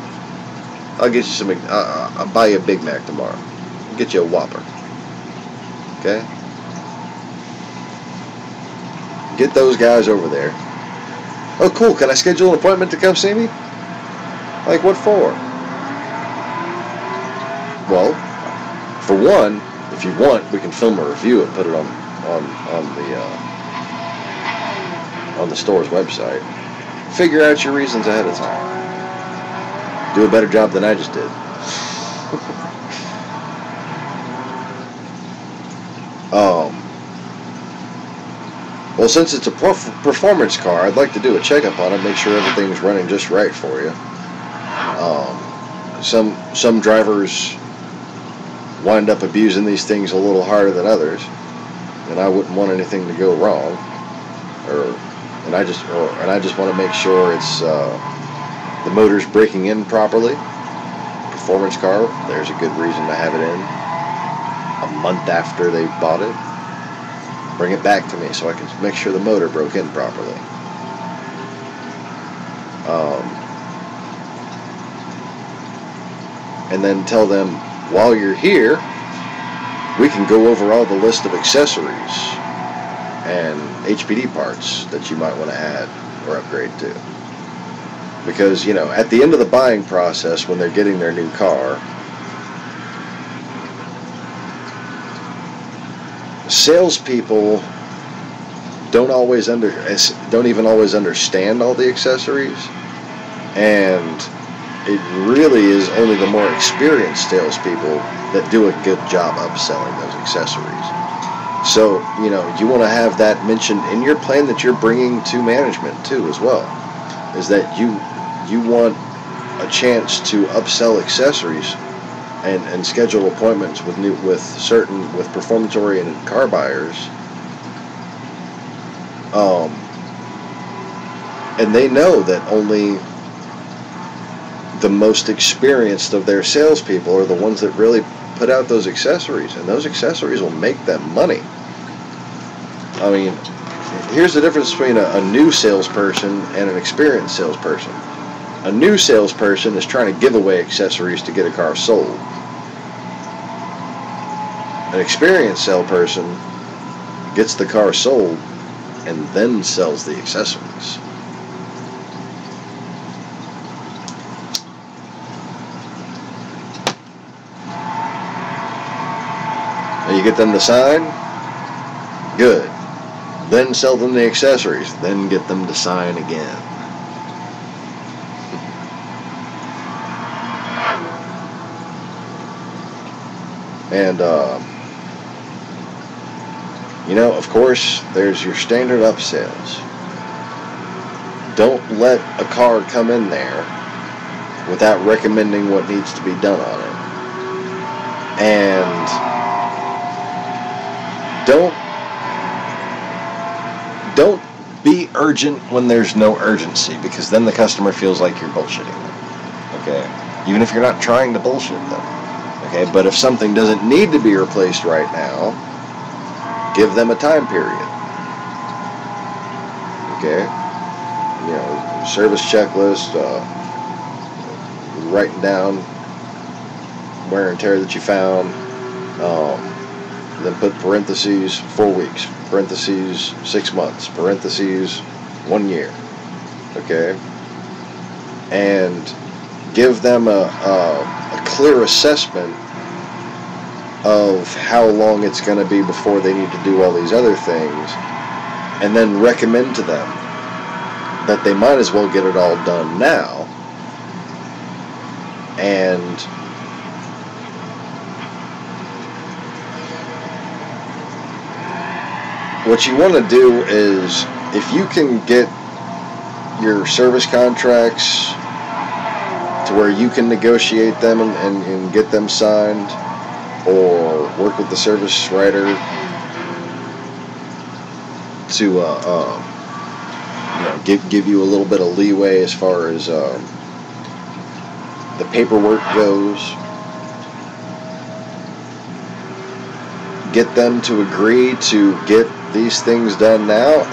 Speaker 1: I'll get you some. I'll buy you a Big Mac tomorrow. I'll get you a Whopper. Okay? Get those guys over there. Oh, cool. Can I schedule an appointment to come see me? Like, what for? Well, for one, if you want, we can film a review and put it on the store's website. Figure out your reasons ahead of time. Do a better job than I just did. Well, since it's a performance car, I'd like to do a checkup on it, make sure everything's running just right for you. Some drivers wind up abusing these things a little harder than others, and I wouldn't want anything to go wrong. And I just want to make sure it's the motor's breaking in properly. Performance car, there's a good reason to have it in a month after they bought it. Bring it back to me so I can make sure the motor broke in properly. And then tell them, while you're here, we can go over all the list of accessories and HPD parts that you might want to add or upgrade to. Because, you know, at the end of the buying process, when they're getting their new car, salespeople don't even always understand all the accessories, and it really is only the more experienced salespeople that do a good job upselling those accessories. So, you know, you want to have that mentioned in your plan that you're bringing to management too, as well. Is that you want a chance to upsell accessories and schedule appointments with performance-oriented car buyers. And they know that only the most experienced of their salespeople are the ones that really put out those accessories, and those accessories will make them money. I mean, here's the difference between a new salesperson and an experienced salesperson. A new salesperson is trying to give away accessories to get a car sold. An experienced salesperson gets the car sold and then sells the accessories. And you get them to sign? Good. Then sell them the accessories. Then get them to sign again. And, you know, of course, there's your standard upsells. Don't let a car come in there without recommending what needs to be done on it. And Don't be urgent when there's no urgency, because then the customer feels like you're bullshitting them. Okay? Even if you're not trying to bullshit them. Okay? But if something doesn't need to be replaced right now, give them a time period. Okay? You know, service checklist, writing down wear and tear that you found, then put parentheses 4 weeks, parentheses 6 months, parentheses 1 year. Okay? And give them a clear assessment of how long it's going to be before they need to do all these other things, and then recommend to them that they might as well get it all done now. And what you want to do is, if you can get your service contracts to where you can negotiate them and get them signed, or work with the service writer to you know, give you a little bit of leeway as far as the paperwork goes. Get them to agree to get these things done now.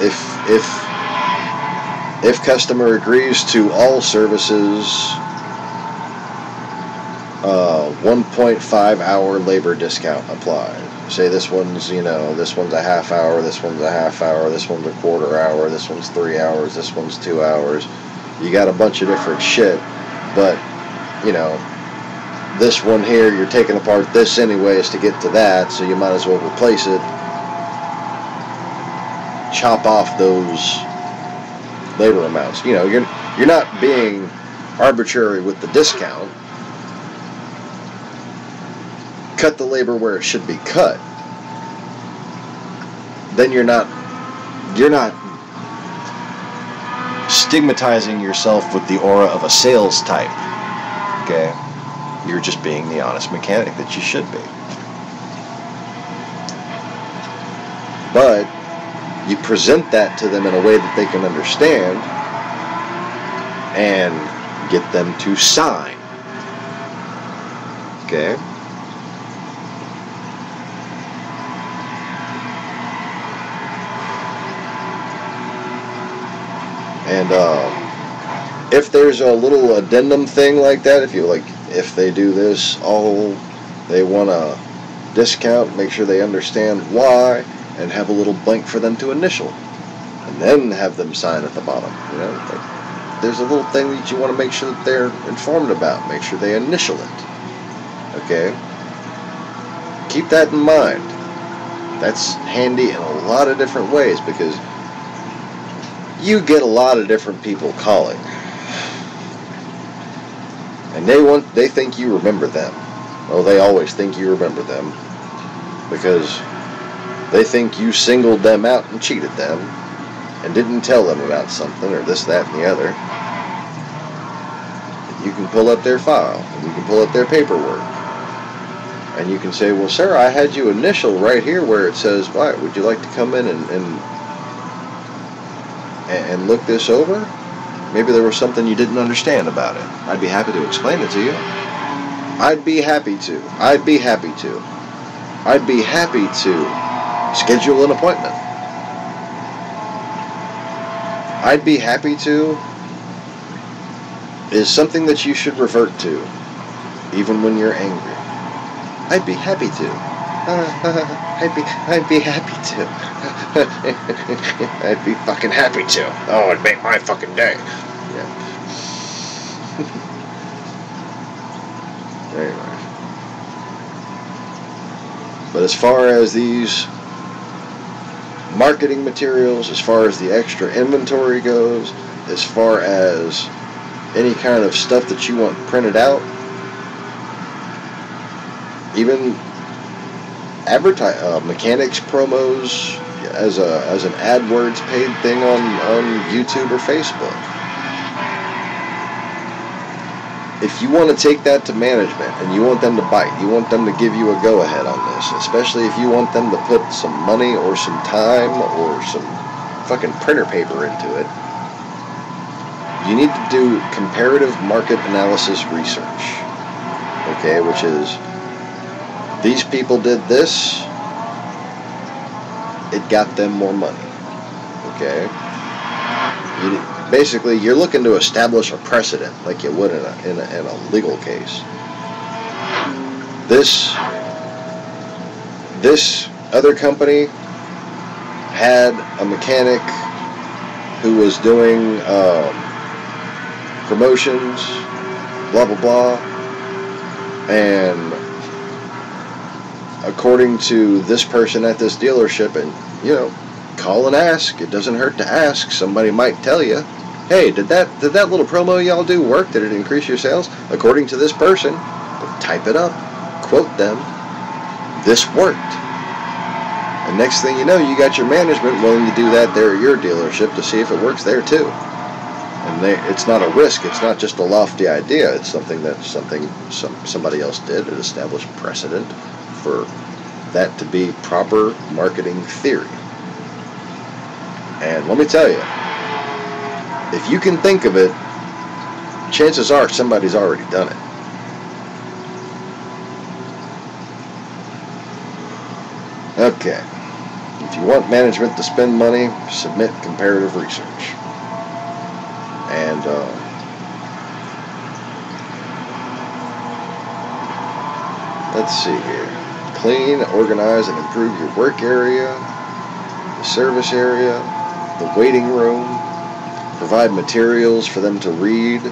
Speaker 1: If customer agrees to all services, 1.5 hour labor discount applied. Say this one's, you know, this one's a half hour, this one's a half hour, this one's a quarter hour, this one's 3 hours, this one's 2 hours. You got a bunch of different shit, but, you know, this one here, you're taking apart this anyways to get to that, so you might as well replace it. Chop off those labor amounts. You know, you're not being arbitrary with the discount. Cut the labor where it should be cut. Then you're not stigmatizing yourself with the aura of a sales type. Okay? You're just being the honest mechanic that you should be. But you present that to them in a way that they can understand and get them to sign. Okay? And if there's a little addendum thing like that, if they do this, they want a discount, make sure they understand why, and have a little blank for them to initial, and then have them sign at the bottom. You know, like, there's a little thing that you want to make sure that they're informed about. Make sure they initial it. Okay? Keep that in mind. That's handy in a lot of different ways, because you get a lot of different people calling, and they think you remember them. Well, they always think you remember them, because they think you singled them out and cheated them and didn't tell them about something or this, that, and the other. You can pull up their file, and you can pull up their paperwork, and you can say, well, sir, I had you initial right here where it says, why, would you like to come in and look this over? Maybe there was something you didn't understand about it. I'd be happy to explain it to you. I'd be happy to. I'd be happy to. I'd be happy to schedule an appointment. I'd be happy to is something that you should revert to, even when you're angry. I'd be happy to. I'd be happy to. I'd be fucking happy to. Oh, it'd make my fucking day. Yeah. Anyway. But as far as these marketing materials, as far as the extra inventory goes, as far as any kind of stuff that you want printed out, even mechanics promos as an AdWords paid thing on YouTube or Facebook. if you want to take that to management and you want them to bite, you want them to give you a go-ahead on this, especially if you want them to put some money or some time or some fucking printer paper into it, you need to do comparative market analysis research. Okay, which is, these people did this, it got them more money. Okay? Basically, you're looking to establish a precedent like you would in a legal case. This other company had a mechanic who was doing promotions, blah blah blah, and according to this person at this dealership, and you know, call and ask. It doesn't hurt to ask. Somebody might tell you, hey, did that little promo y'all do work? Did it increase your sales? According to this person, type it up, quote them, this worked. And next thing you know, you got your management willing to do that there at your dealership to see if it works there too. And it's not a risk. It's not just a lofty idea. It's something that somebody else did. It established precedent for that to be proper marketing theory. And let me tell you, if you can think of it, chances are somebody's already done it. Okay. If you want management to spend money, submit comparative research. And let's see here. Clean, organize, and improve your work area, the service area, the waiting room. Provide materials for them to read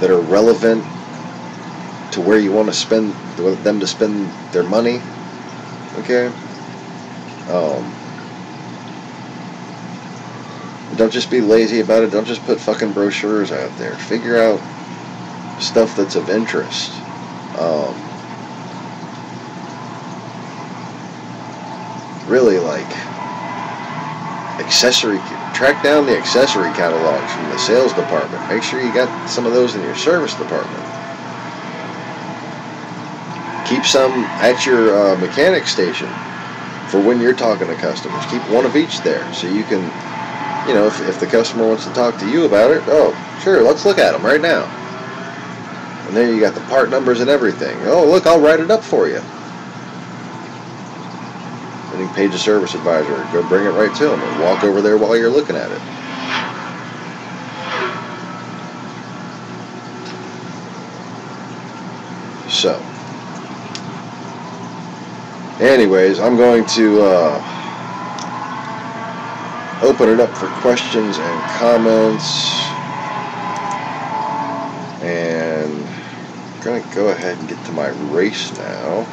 Speaker 1: that are relevant to where you want to spend them to spend their money. Okay. Don't just be lazy about it. Don't just put fucking brochures out there. Figure out stuff that's of interest. Really, like accessory. Track down the accessory catalogs from the sales department. Make sure you got some of those in your service department. Keep some at your mechanic station for when you're talking to customers. Keep one of each there so you can, you know, if the customer wants to talk to you about it, oh, sure, let's look at them right now. And there you got the part numbers and everything. Oh, look, I'll write it up for you. And you can page a service advisor, go bring it right to them, and walk over there while you're looking at it. So, anyways, I'm going to open it up for questions and comments, and I'm going to go ahead and get to my race now.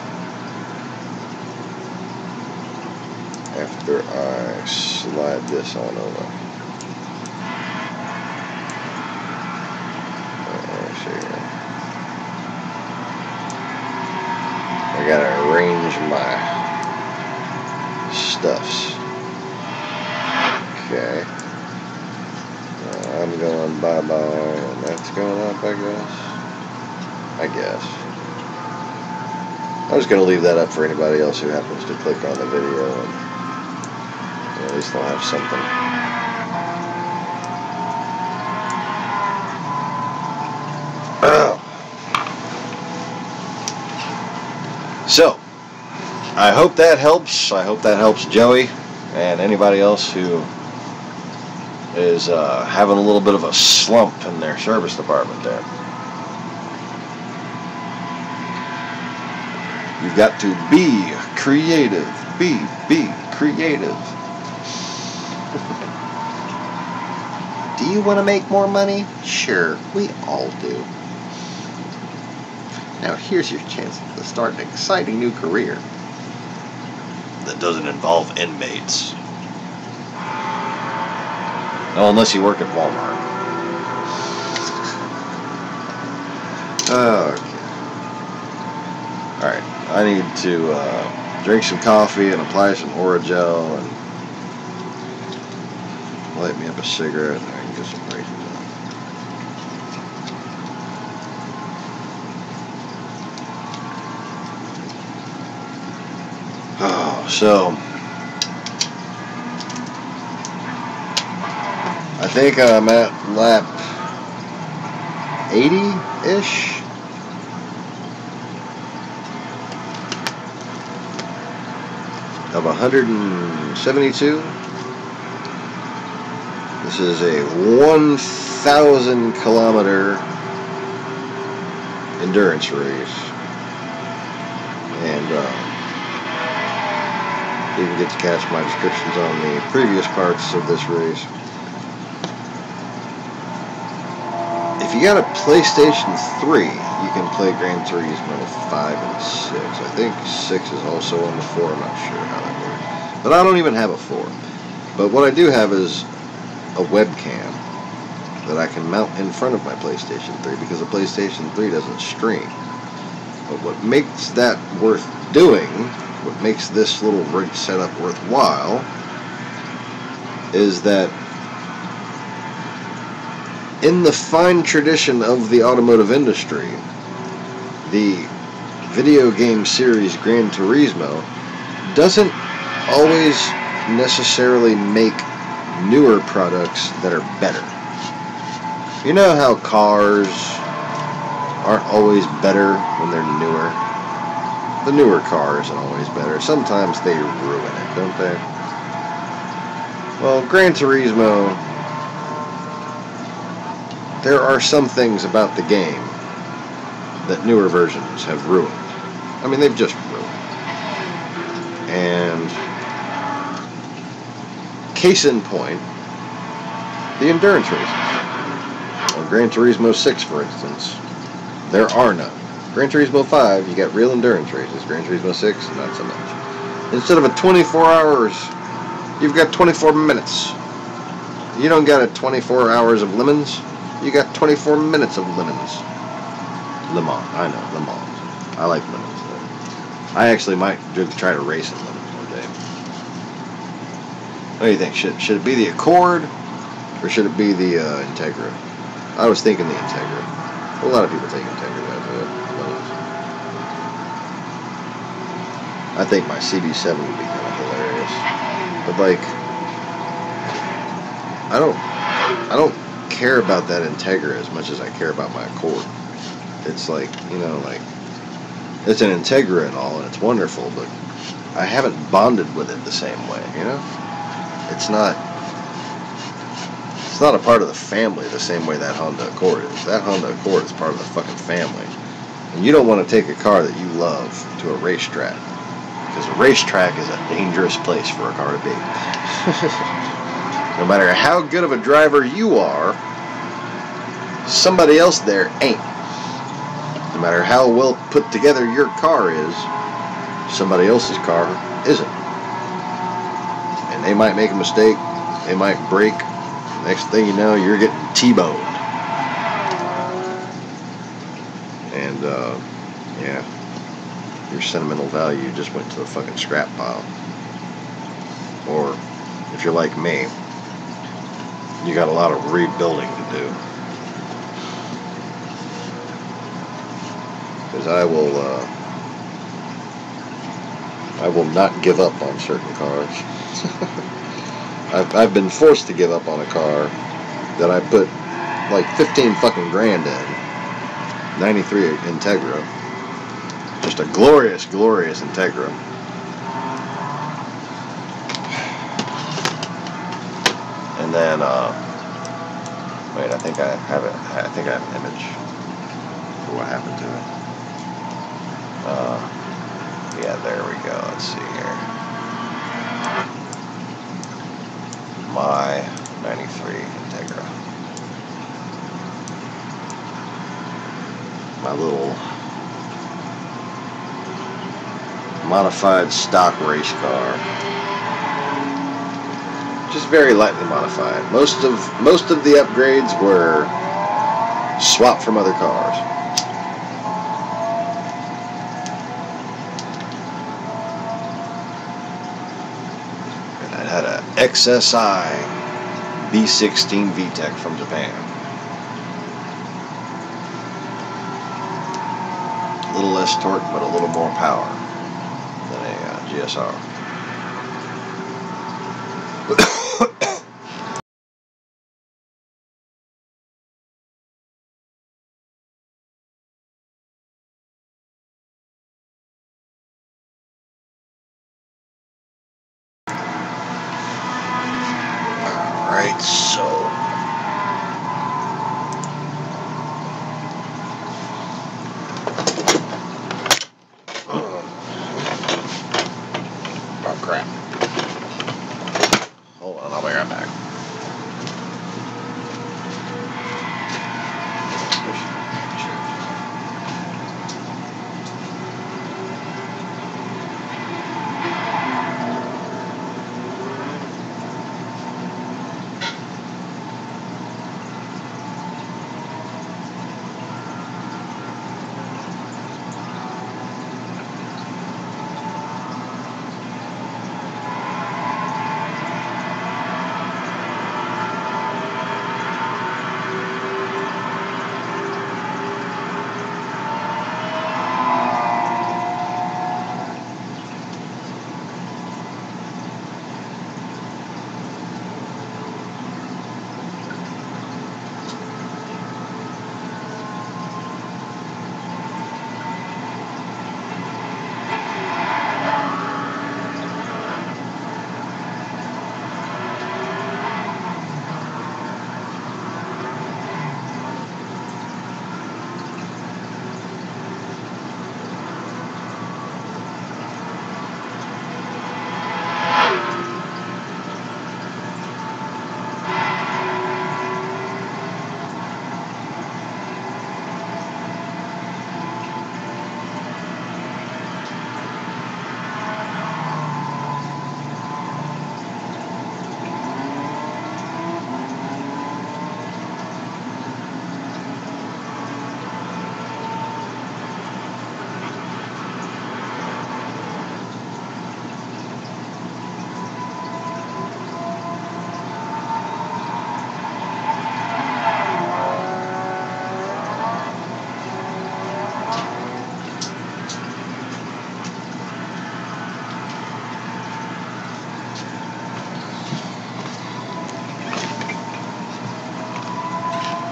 Speaker 1: After I slide this on over. Let's see here. I gotta arrange my stuffs. Okay. I'm going bye-bye, and that's going up, I guess. I'm just going to leave that up for anybody else who happens to click on the video, and at least they'll have something. So, I hope that helps. I hope that helps Joey and anybody else who is having a little bit of a slump in their service department there. You've got to be creative. Be creative. Do you want to make more money? Sure, we all do. Now here's your chance to start an exciting new career that doesn't involve inmates. Oh, unless you work at Walmart. Okay. Alright, I need to drink some coffee and apply some Orajel and light me up a cigarette and I can get some raisins So I think I'm at lap 80-ish. Of 172. This is a 1,000 kilometer endurance race, and you can get to catch my descriptions on the previous parts of this race. If you got a PlayStation 3, you can play Gran Turismo 5 and 6. I think 6 is also on the 4. I'm not sure how that works. But I don't even have a 4. But what I do have is a webcam that I can mount in front of my PlayStation 3, because the PlayStation 3 doesn't stream. But what makes that worth doing, what makes this little rig setup worthwhile, is that in the fine tradition of the automotive industry, the video game series Gran Turismo doesn't always necessarily make newer products that are better. You know how cars aren't always better when they're newer? The newer car isn't always better. Sometimes they ruin it, don't they? Well, Gran Turismo, there are some things about the game that newer versions have ruined. I mean, they've just ruined. And case in point, the endurance races. On Gran Turismo 6, for instance, there are none. Gran Turismo 5, you got real endurance races. Gran Turismo 6, not so much. Instead of a 24 hours, you've got 24 minutes. You don't got a 24 hours of lemons. You got 24 minutes of lemons. Le Mans, I know, Le Mans. I like lemons, though. I actually might try to race in lemons one day. What do you think? Should it be the Accord, or should it be the Integra? I was thinking the Integra. A lot of people think Integra. I think my CB7 would be kind of hilarious. But like, I don't care about that Integra as much as I care about my Accord. It's like, you know, like, it's an Integra and all, and it's wonderful, but I haven't bonded with it the same way, you know? It's not a part of the family the same way that Honda Accord is. That Honda Accord is part of the fucking family. And you don't want to take a car that you love to a racetrack, because a racetrack is a dangerous place for a car to be. No matter how good of a driver you are, somebody else there ain't. No matter how well put together your car is, somebody else's car isn't. And they might make a mistake, they might break. Next thing you know, you're getting T-boned. And, yeah, your sentimental value just went to the fucking scrap pile. Or, if you're like me, you got a lot of rebuilding to do. Because I will not give up on certain cars. I've been forced to give up on a car that I put like 15 fucking grand in. 93 Integra. Just a glorious, glorious Integra. And then, wait, I think I have an image for what happened to it. Yeah, there we go. Let's see here. My 93 Integra. My little modified stock race car. Just very lightly modified. Most of the upgrades were swapped from other cars. And I had a XSI B16 VTEC from Japan. A little less torque, but a little more power than a GSR. Alright, so oh crap. Hold on, I'll be right back.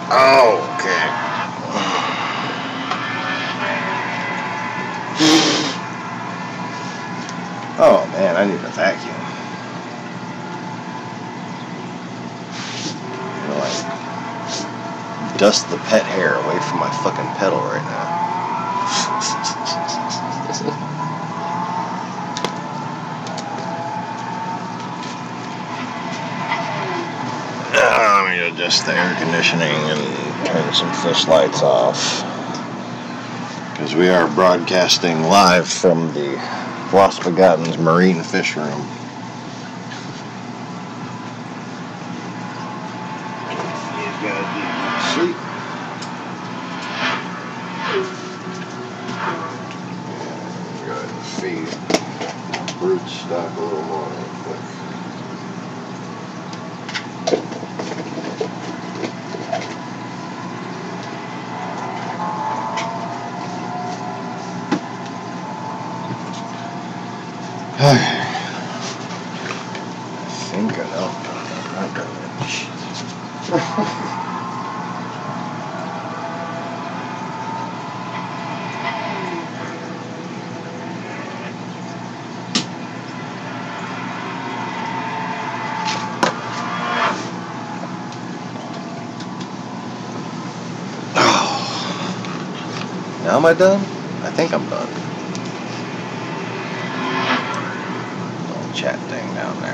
Speaker 1: Okay. Oh man, I need a vacuum. You know, like, dust the pet hair away from my fucking pedal right now. Let me adjust the air conditioning and turn some fish lights off. Because we are broadcasting live from the TheLostBegotten's marine fish room. He's got to be asleep. Go ahead and feed brute stock a little more real quick. I think I know. I'm not done that shit. Now am I done? I think I'm done. Little chat thing down there.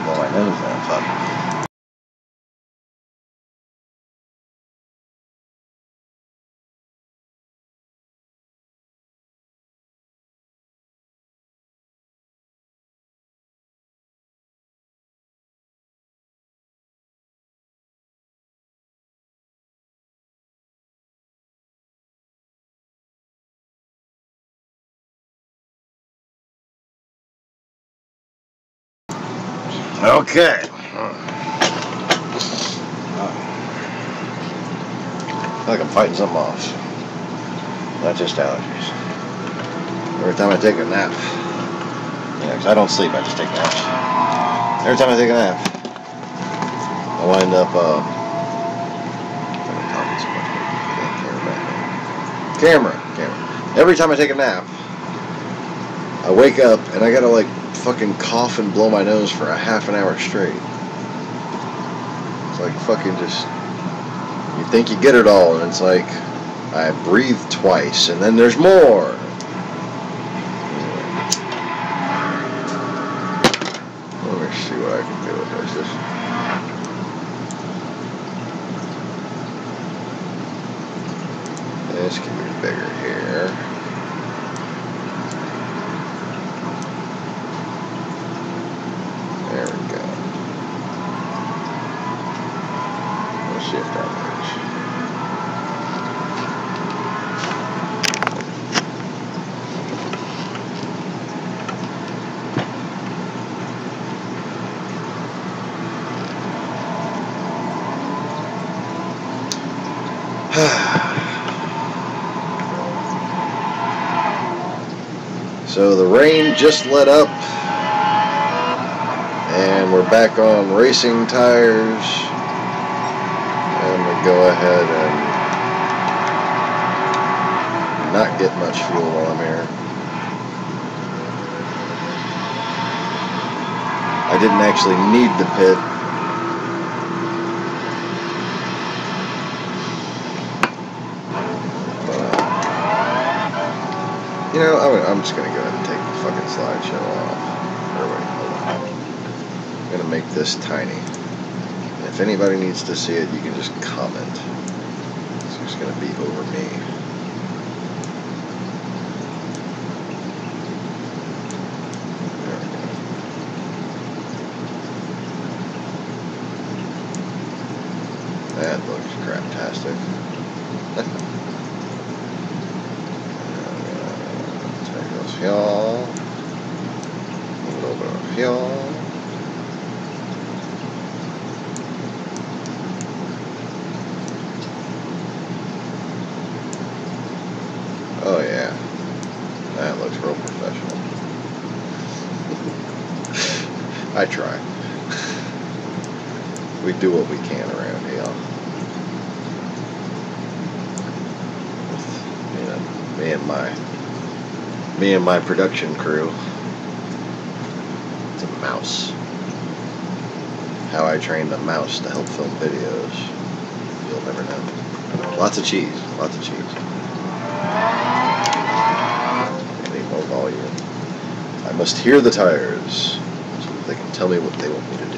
Speaker 1: Blow my nose there, fuck. Okay. I feel like I'm fighting something off. Not just allergies. Every time I take a nap, yeah, 'cause I don't sleep, I just take naps. Every time I take a nap, I wind up, I'm talking so much, camera. Every time I take a nap, I wake up and I gotta like fucking cough and blow my nose for a half an hour straight. It's like fucking just, you think you get it all, and it's like, I breathe twice, and then there's more. Let me see what I can do with this. This can be bigger here. There we go. Let's see if that works. So the rain just let up, and we're back on racing tires, and we go ahead and not get much fuel while I'm here. I didn't actually need the pit. You know, I'm just going to go ahead and take the fucking slideshow off. Or wait, hold on. I'm going to make this tiny. If anybody needs to see it, you can just comment. It's just going to be over me. There we go. That looks craptastic. Fuel, a little bit of fuel. Oh yeah, that looks real professional. I try. We do what we can around here. You know, me and my production crew. It's a mouse. How I trained a mouse to help film videos. You'll never know. Lots of cheese. Lots of cheese. I need more volume. I must hear the tires so that they can tell me what they want me to do.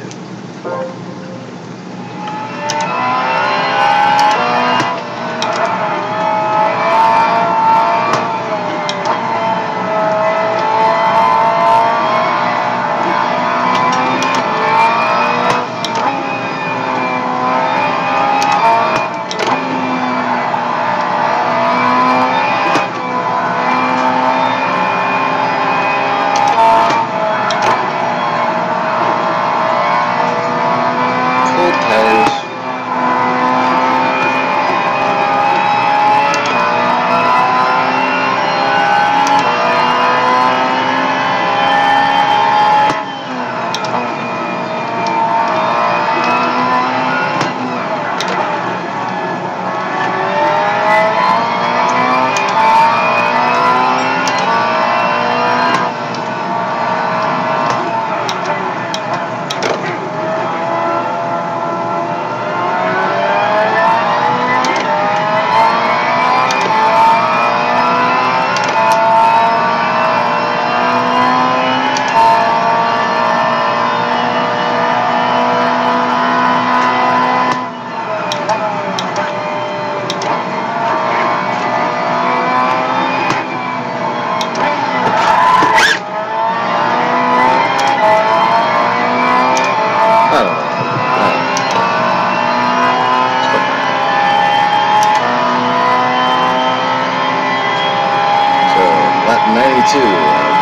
Speaker 1: .92,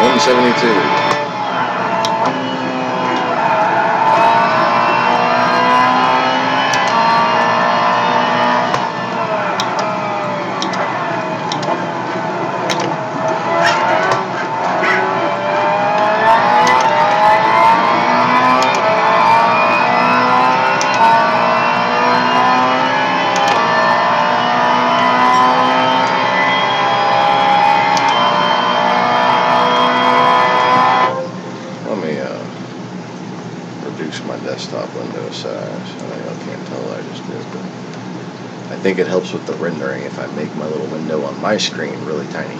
Speaker 1: 172. think it helps with the rendering if I make my little window on my screen really tiny.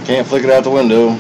Speaker 1: Can't flick it out the window.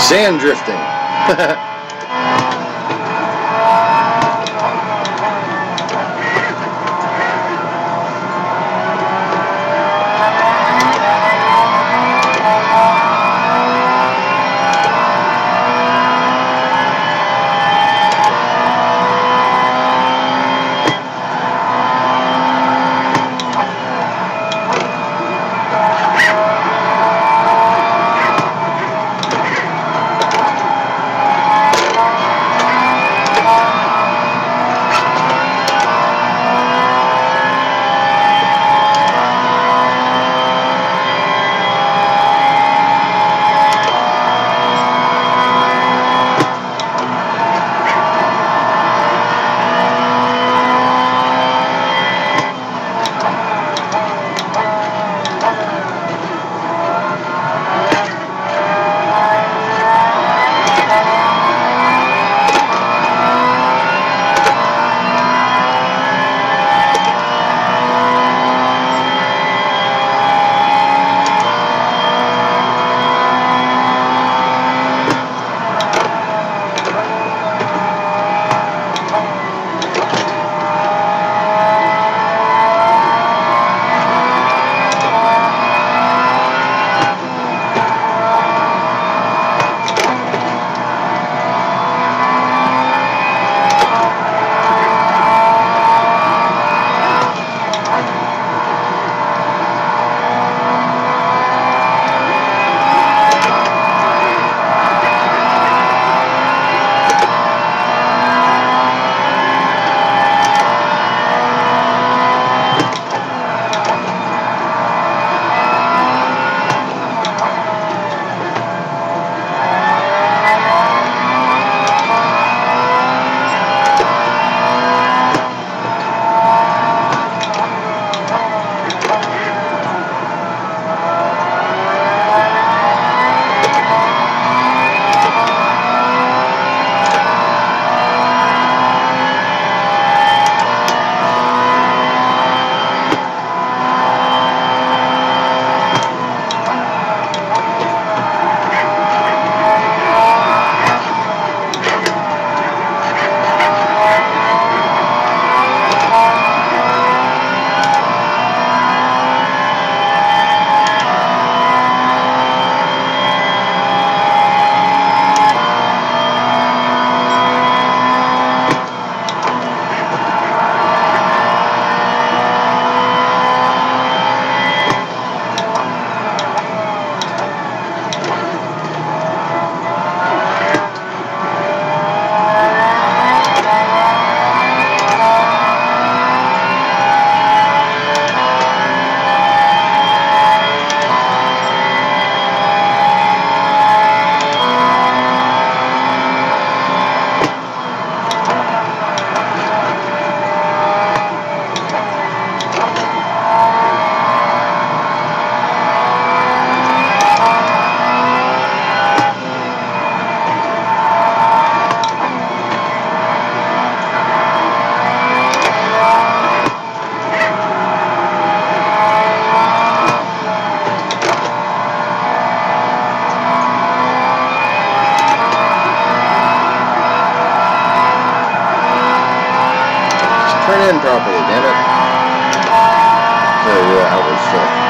Speaker 1: Sand drifting. damn it. Tell you what, I was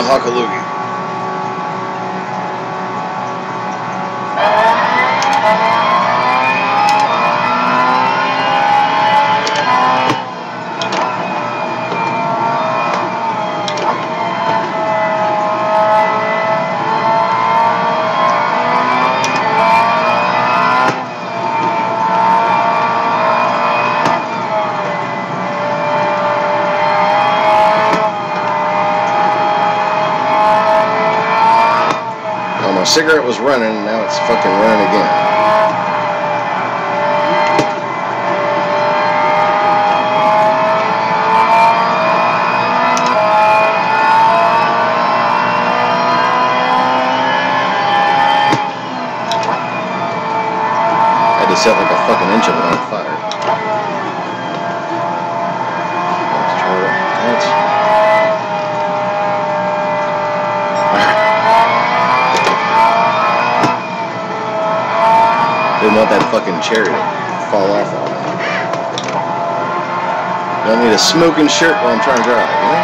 Speaker 1: Hockaloogie. My cigarette was running, and now it's fucking running again. I had to set like a fucking inch of it on fire. Let's try that. Didn't want that fucking cherry to fall off on me. Don't need a smoking shirt while I'm trying to drive, you know?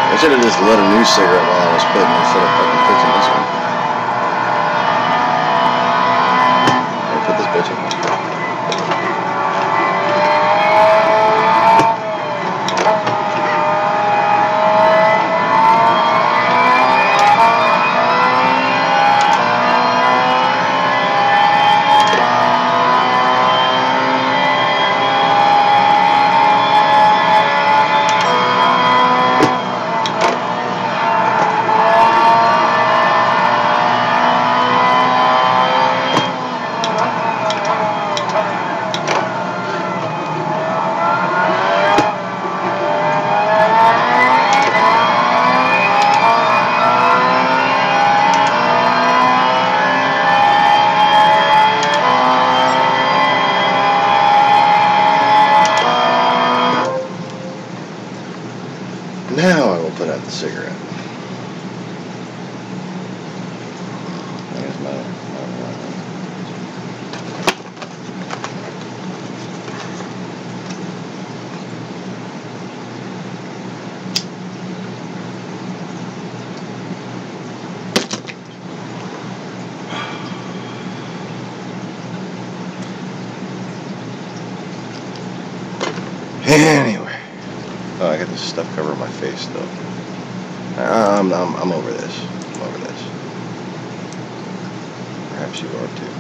Speaker 1: I should have just lit a new cigarette while I was putting instead of fucking fixing this one. I'll put this bitch in. Now I will put out the cigarette. There's my anyway. Oh, I got this stuff covering my face though. I'm over this. I'm over this. perhaps you are too.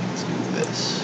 Speaker 1: Let's do this.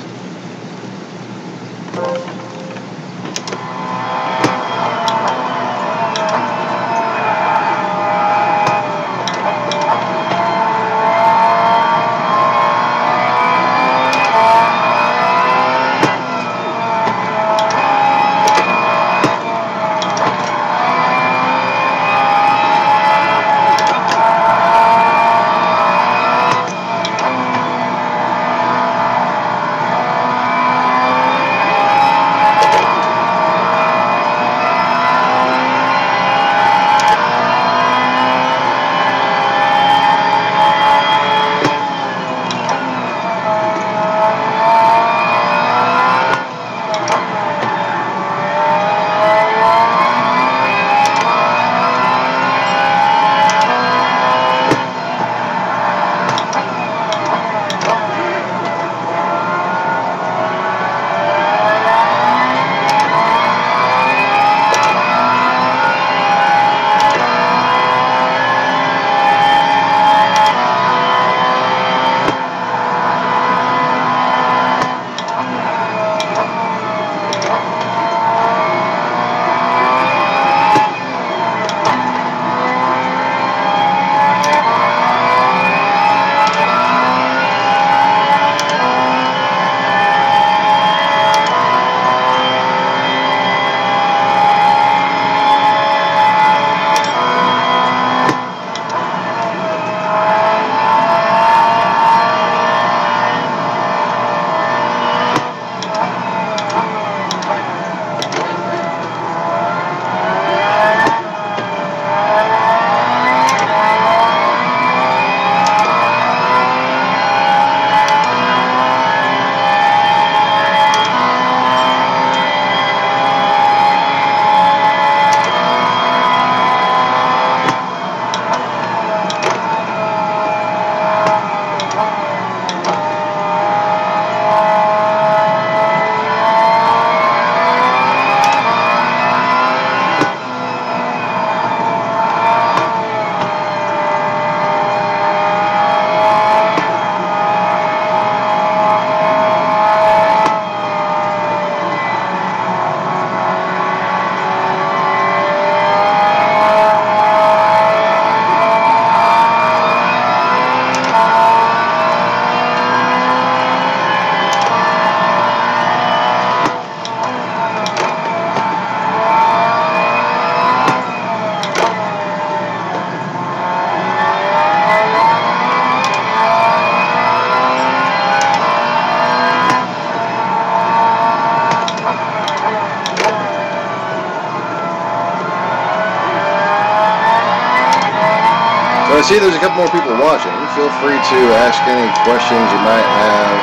Speaker 2: I see there's a couple more people watching. Feel free to ask any questions you might have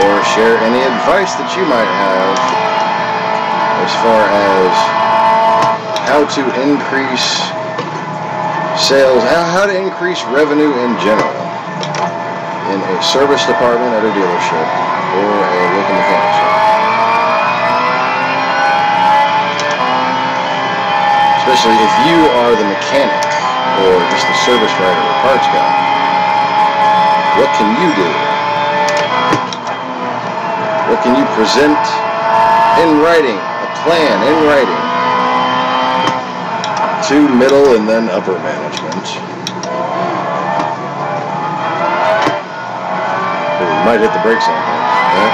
Speaker 2: or share any advice that you might have as far as how to increase sales, how to increase revenue in general in a service department at a dealership or a local mechanic shop. Especially if you are the mechanic or just the service writer or parts guy. What can you do? What can you present in writing, a plan in writing, to middle and then upper management? Ooh, you might hit the brakes on that. Yeah.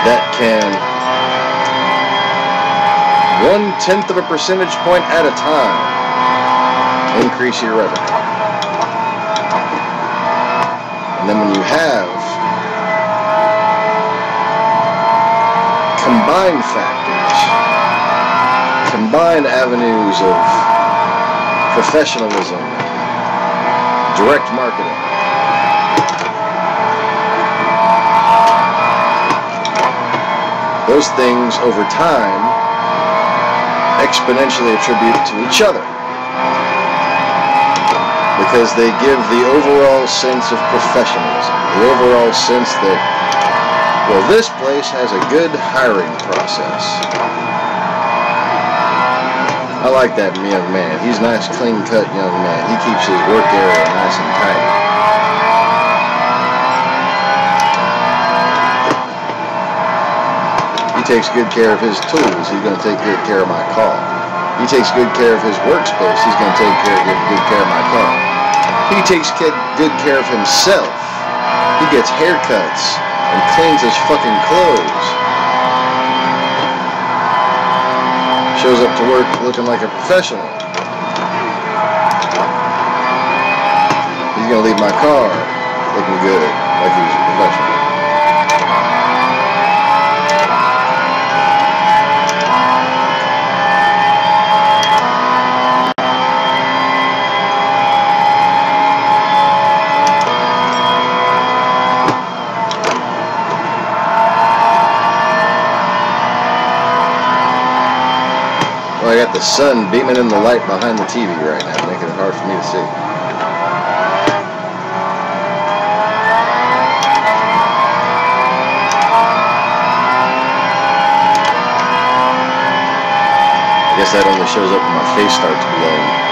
Speaker 2: That can 1/10 of a percentage point at a time increase your revenue. And then when you have combined factors, combined avenues of professionalism, direct marketing, those things over time exponentially attribute to each other because they give the overall sense of professionalism, the overall sense that Well, this place has a good hiring process. I like that young man. He's a nice, clean-cut young man. He keeps his work area nice and tidy. He takes good care of his tools. He's going to take good care of my car. He takes good care of his workspace. He's going to take good care of my car. He takes good care of himself. He gets haircuts and cleans his fucking clothes. Shows up to work looking like a professional. He's gonna leave my car looking good, like he's a professional. Well, I got the sun beaming in the light behind the TV right now, making it hard for me to see. I guess that only shows up when my face starts glowing.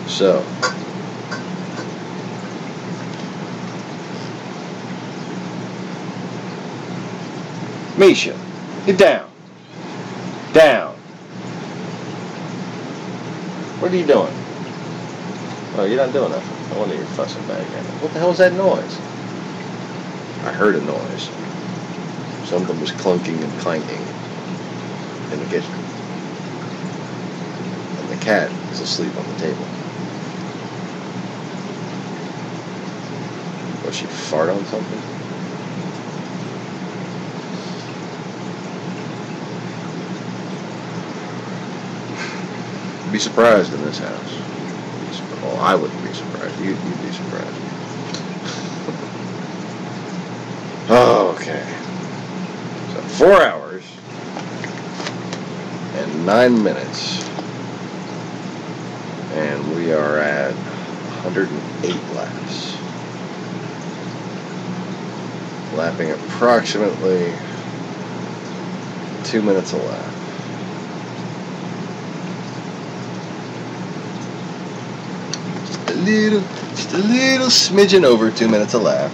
Speaker 2: So, Misha, get down. Down. What are you doing? Oh, you're not doing nothing. No wonder you're fussing back at me. What the hell was that noise? I heard a noise. Something was clunking and clanking in the kitchen. And the cat is asleep on the table. Or she fart on something? Be surprised in this house. Well, I wouldn't be surprised. You'd be surprised. Oh, okay. So 4 hours and 9 minutes. And we are at 108 laps. Lapping approximately 2 minutes a lap. Just a little smidgen over 2 minutes a lap.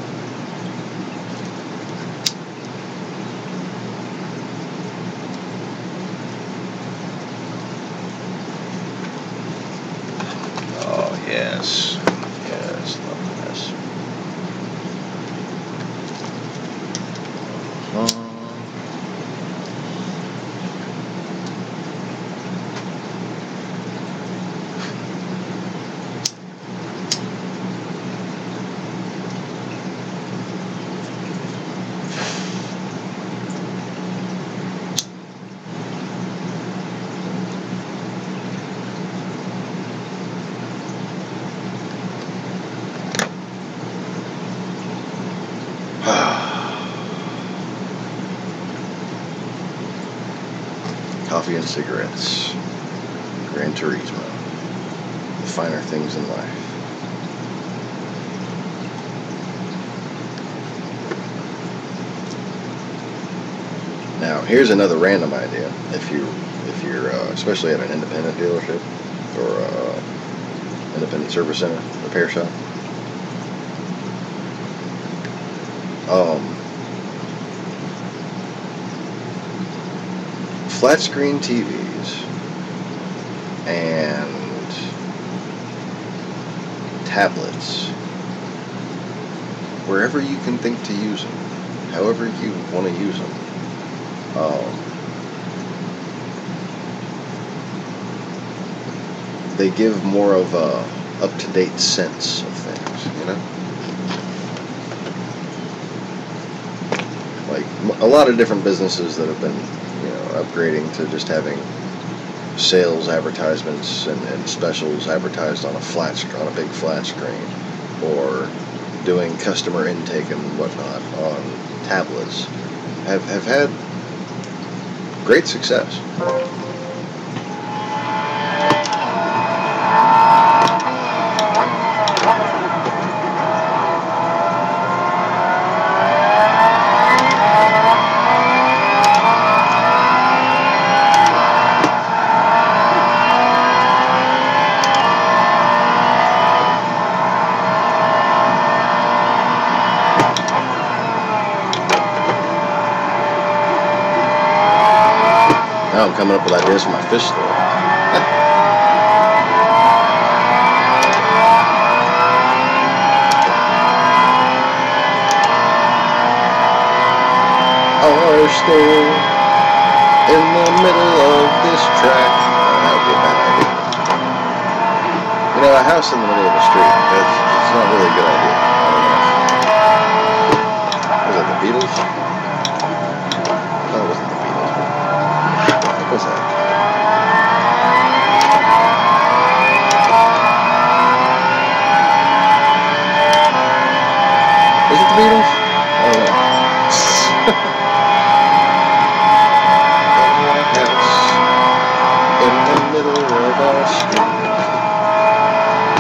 Speaker 2: Oh yes, yes, love this. Coffee and cigarettes. Gran Turismo. The finer things in life. Now, here's another random idea. If you're especially at an independent dealership or independent service center, repair shop, Flat screen TVs and tablets, wherever you can think to use them, however you want to use them. They give more of a up-to-date sense of things, you know? Like a lot of different businesses that have been, you know, upgrading to just having sales advertisements and specials advertised on a big flat screen, or doing customer intake and whatnot on tablets, have had great success. Now I'm coming up with ideas for my fish store. Our store in the middle of this track. That would be a bad idea. You know, a house in the middle of the street, it's not really a good idea. I don't know. Was it the Beatles? No, it wasn't the Beatles. What was that? Was it the Beatles? I don't know. In the middle of our street,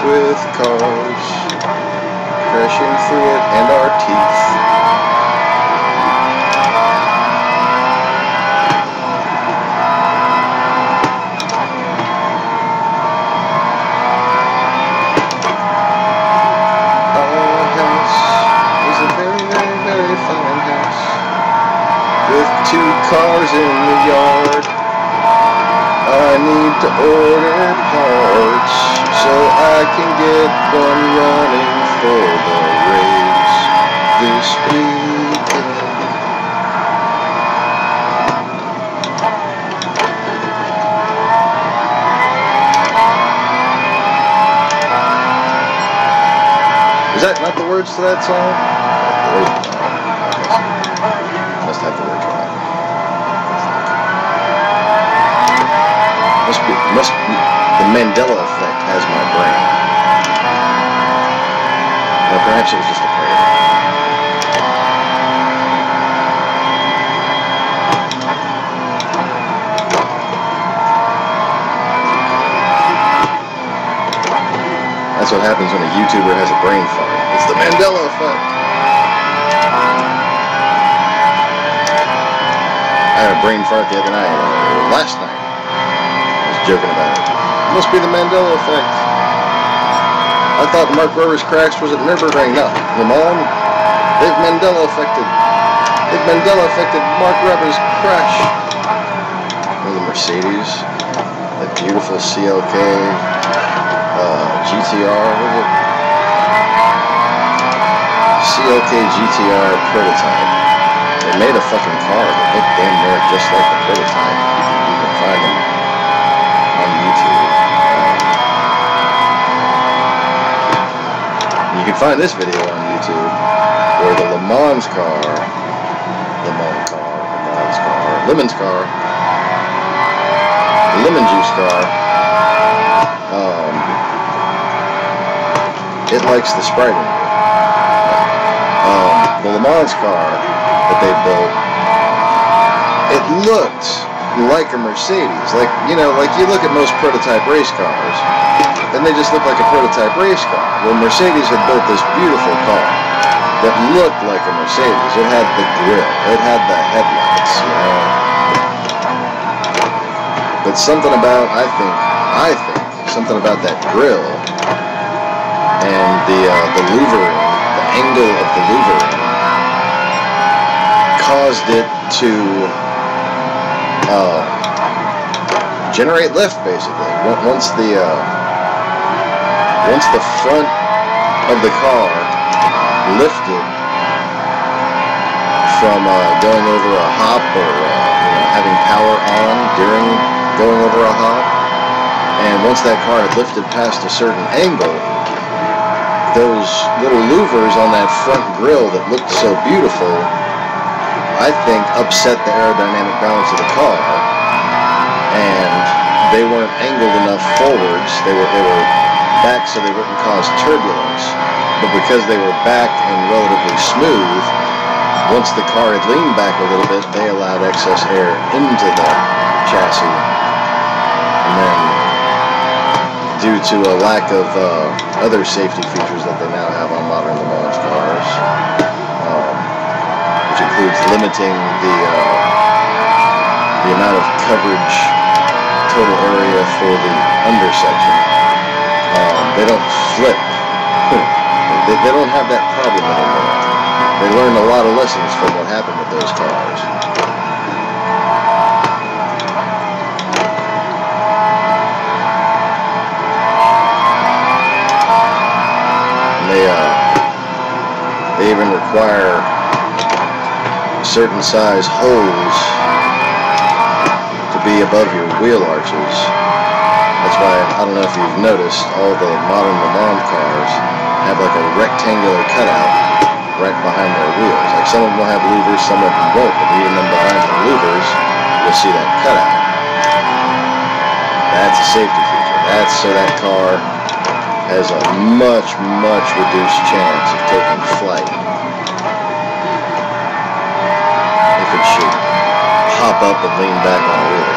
Speaker 2: with cars crashing through it and our teeth. Two cars in the yard. I need to order parts so I can get one running for the race this weekend. Is that not the words to that song? Must have the words right. The Mandela effect has my brain. Or perhaps it was just a prayer. That's what happens when a YouTuber has a brain fart. It's the Mandela effect. I had a brain fart the other night, last night. Joking about it. It must be the Mandela effect. I thought Mark Webber's crash was at Nürburgring. No, Le Mans. They've Mandela affected Mark Webber's crash. And the Mercedes, that beautiful CLK GTR. What is it? CLK GTR prototype. They made a fucking car that looked damn near just like the prototype. You can find them on YouTube. You can find this video on YouTube where the Lemon's car, lemon juice car, it likes the Sprite in it. The Le Mans car that they built, it looked like a Mercedes. Like, you know, like you look at most prototype race cars, and they just look like a prototype race car. Well, Mercedes had built this beautiful car that looked like a Mercedes. It had the grille, it had the headlights, you know. But something about, I think, something about that grille and the louvering, the angle of the louvering, caused it to generate lift, basically. Once the front of the car lifted from going over a hop or having power on during going over a hop, and once that car had lifted past a certain angle, those little louvers on that front grille that looked so beautiful, I think, upset the aerodynamic balance of the car, and they weren't angled enough forwards. They were back so they wouldn't cause turbulence, but because they were back and relatively smooth, once the car had leaned back a little bit, they allowed excess air into the chassis, and then due to a lack of other safety features that they now have on modern Le Mans cars, which includes limiting the amount of coverage, total area for the undersection. They don't flip. They don't have that problem anymore. They learned a lot of lessons from what happened with those cars. And they even require certain size holes to be above your wheel arches. That's why, I don't know if you've noticed, all the modern Le Mans cars have like a rectangular cutout right behind their wheels. Like some of them will have louvers, some of them won't, but even them behind the louvers, you'll see that cutout. That's a safety feature. That's so that car has a much, much reduced chance of taking flight if it should hop up and lean back on a wheel.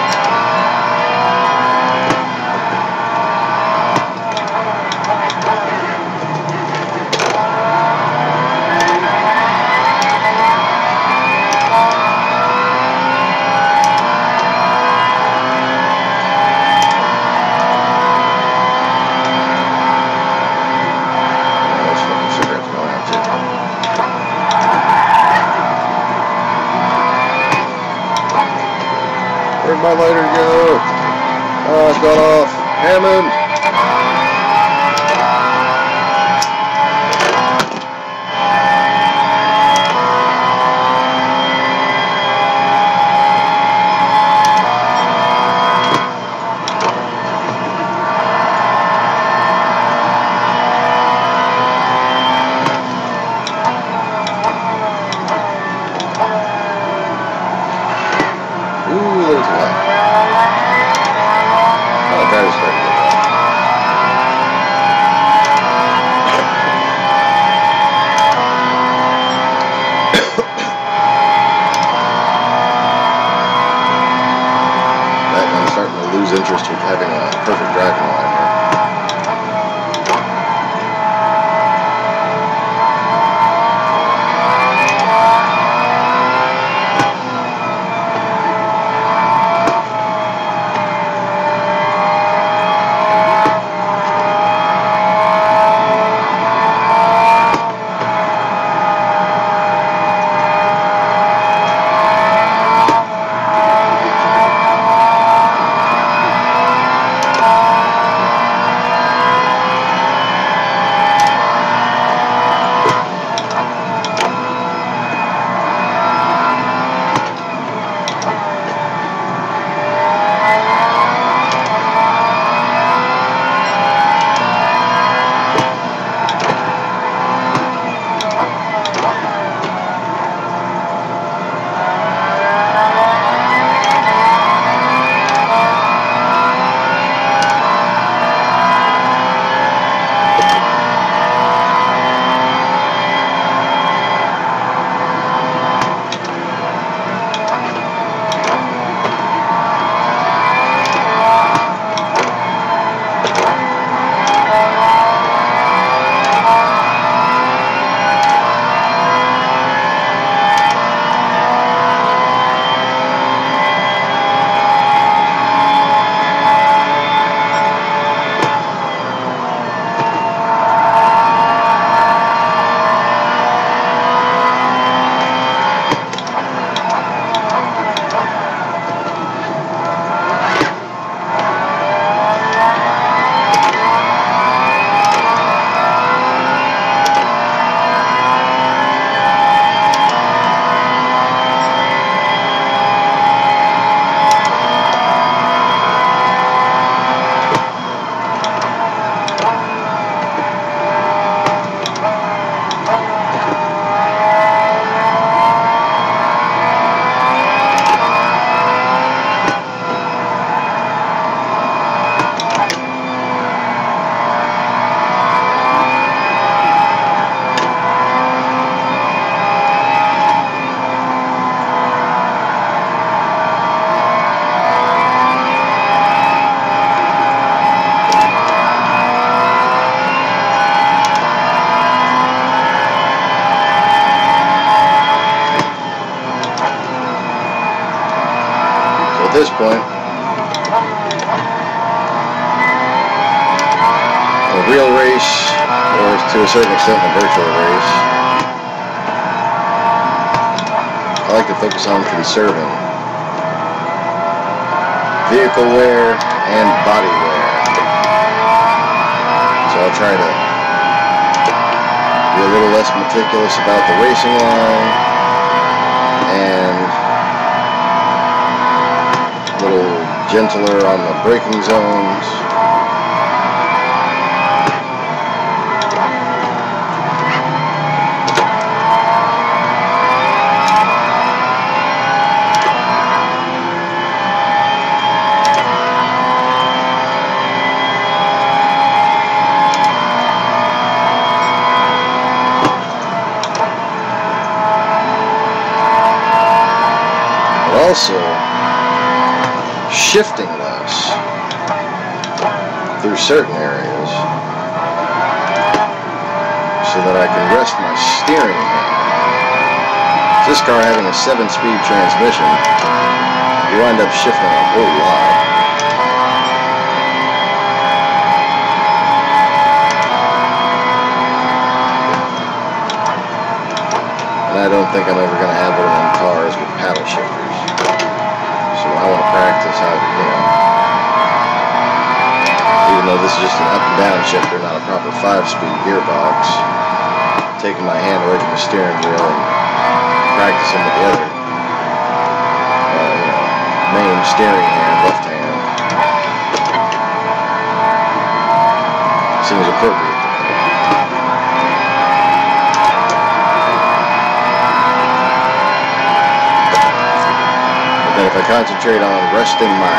Speaker 2: Where'd my lighter go? Oh, it's gone off. Hammond! Interest with having a perfect driving line here. this point, a real race, or to a certain extent a virtual race, I like to focus on conserving vehicle wear and body wear. So I'll try to be a little less meticulous about the racing line and a little gentler on the braking zones. Also, shifting less through certain areas so that I can rest my steering hand. This car having a 7-speed transmission, you wind up shifting a whole lot. And I don't think I'm ever going to have one of them cars with paddle shifters. So I want to practice how to, even though this is just an up and down shifter, not a proper 5-speed gearbox, taking my hand away from the steering wheel and practicing with the other, main steering hand, left hand, seems appropriate. If I concentrate on resting my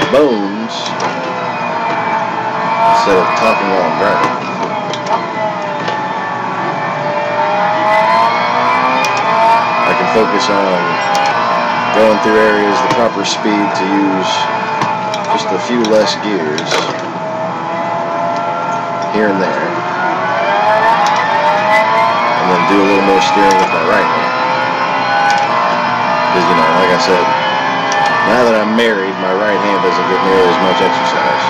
Speaker 2: bones instead of talking while I'm driving, I can focus on going through areas the proper speed to use just a few less gears here and there, and then do a little more steering with my right hand. Because, like I said, now that I'm married, my right hand doesn't get nearly as much exercise.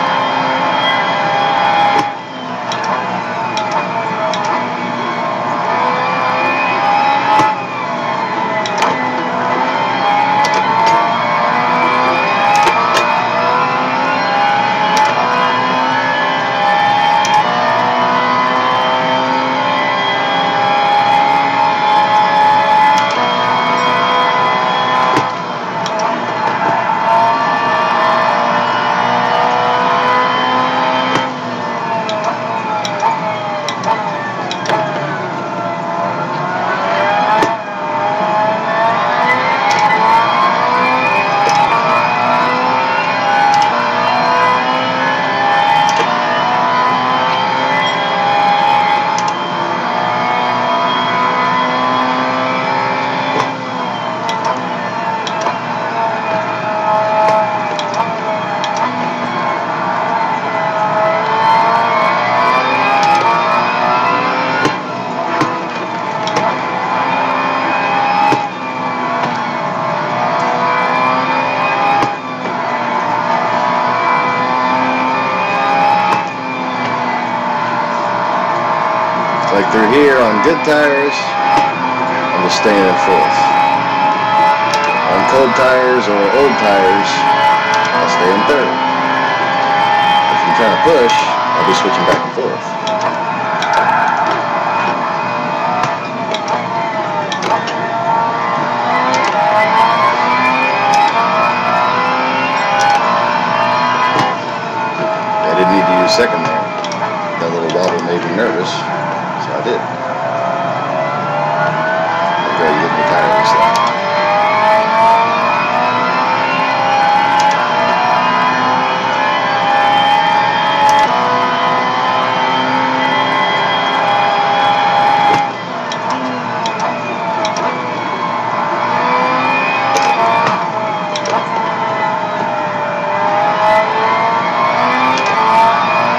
Speaker 2: Like through here on good tires, I'm just staying in fourth. On cold tires or old tires, I'll stay in third. If I'm trying to push, I'll be switching back and forth. I didn't need to use second there. That little wobble made me nervous. I did. Okay, you get me tired of this thing.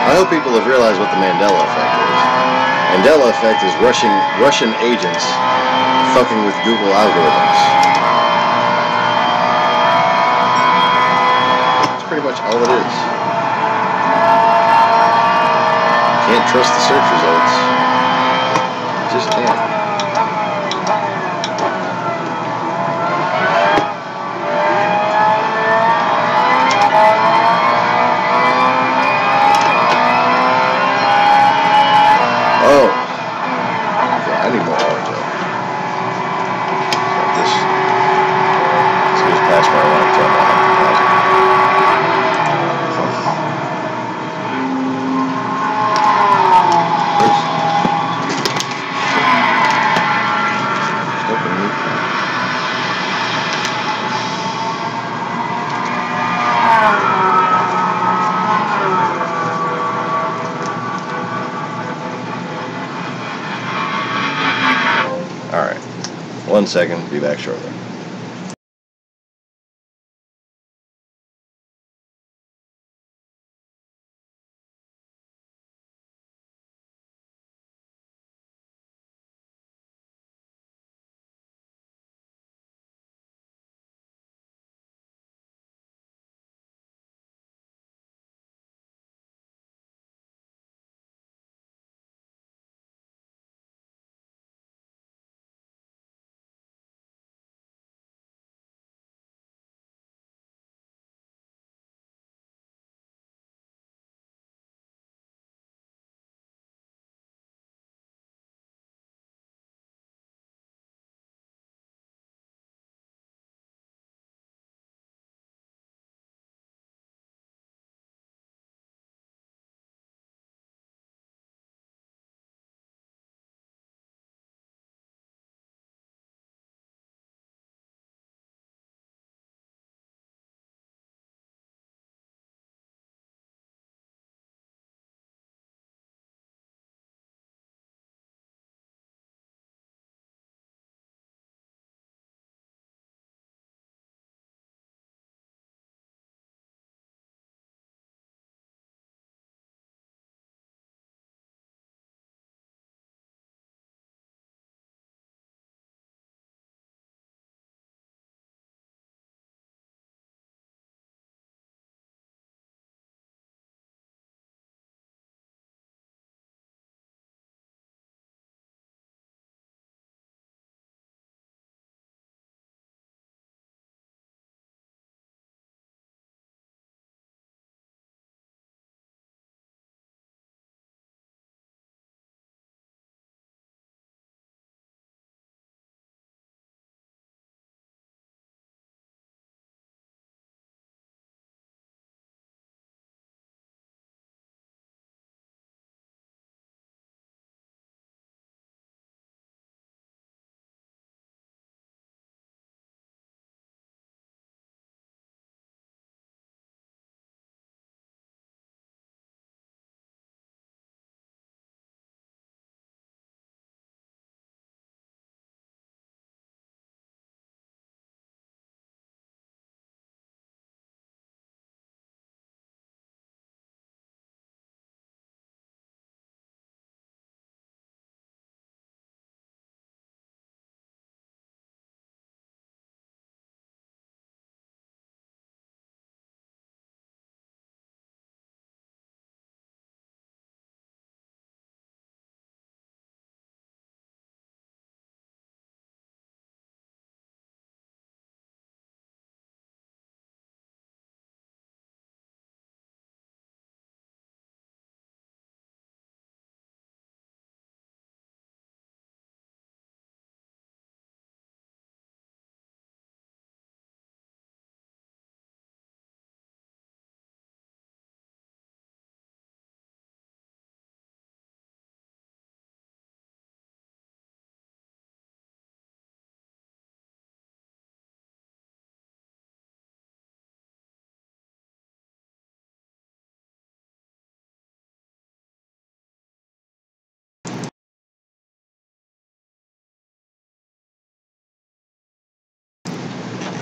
Speaker 2: I hope people have realized what the Mandela effect is. Mandela effect is Russian agents fucking with Google algorithms. much all it is. Can't trust the search results. Just can't. Oh. Okay, I need more orange though. This goes past where I want to turn on. Alright, 1 second, be back shortly.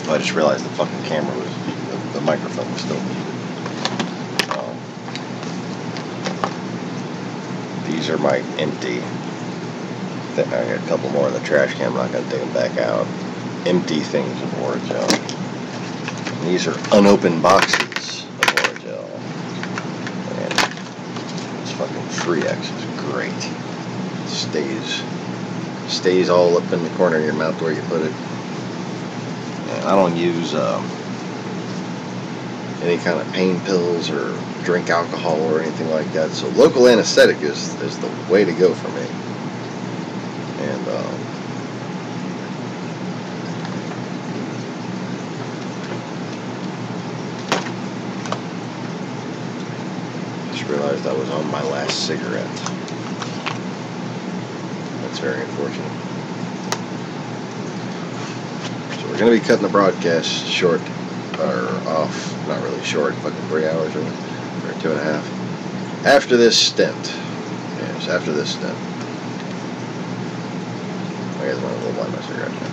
Speaker 2: I just realized the fucking camera was, the microphone was still muted. These are my empty, I got a couple more in the trash can, I'm not going to dig them back out. Empty things of orzo. And these are unopened boxes of
Speaker 1: 3X is great. Stays all up in the corner of your mouth where you put it. And I don't use any kind of pain pills or drink alcohol or anything like that. So local anesthetic is the way to go for me. And just realized I was on my last cigarette. That's very unfortunate. So we're going to be cutting the broadcast short, or off, not really short, fucking 3 hours or 2.5. After this stint. Yes, after this stint. I guess I'm going to light my cigarette now.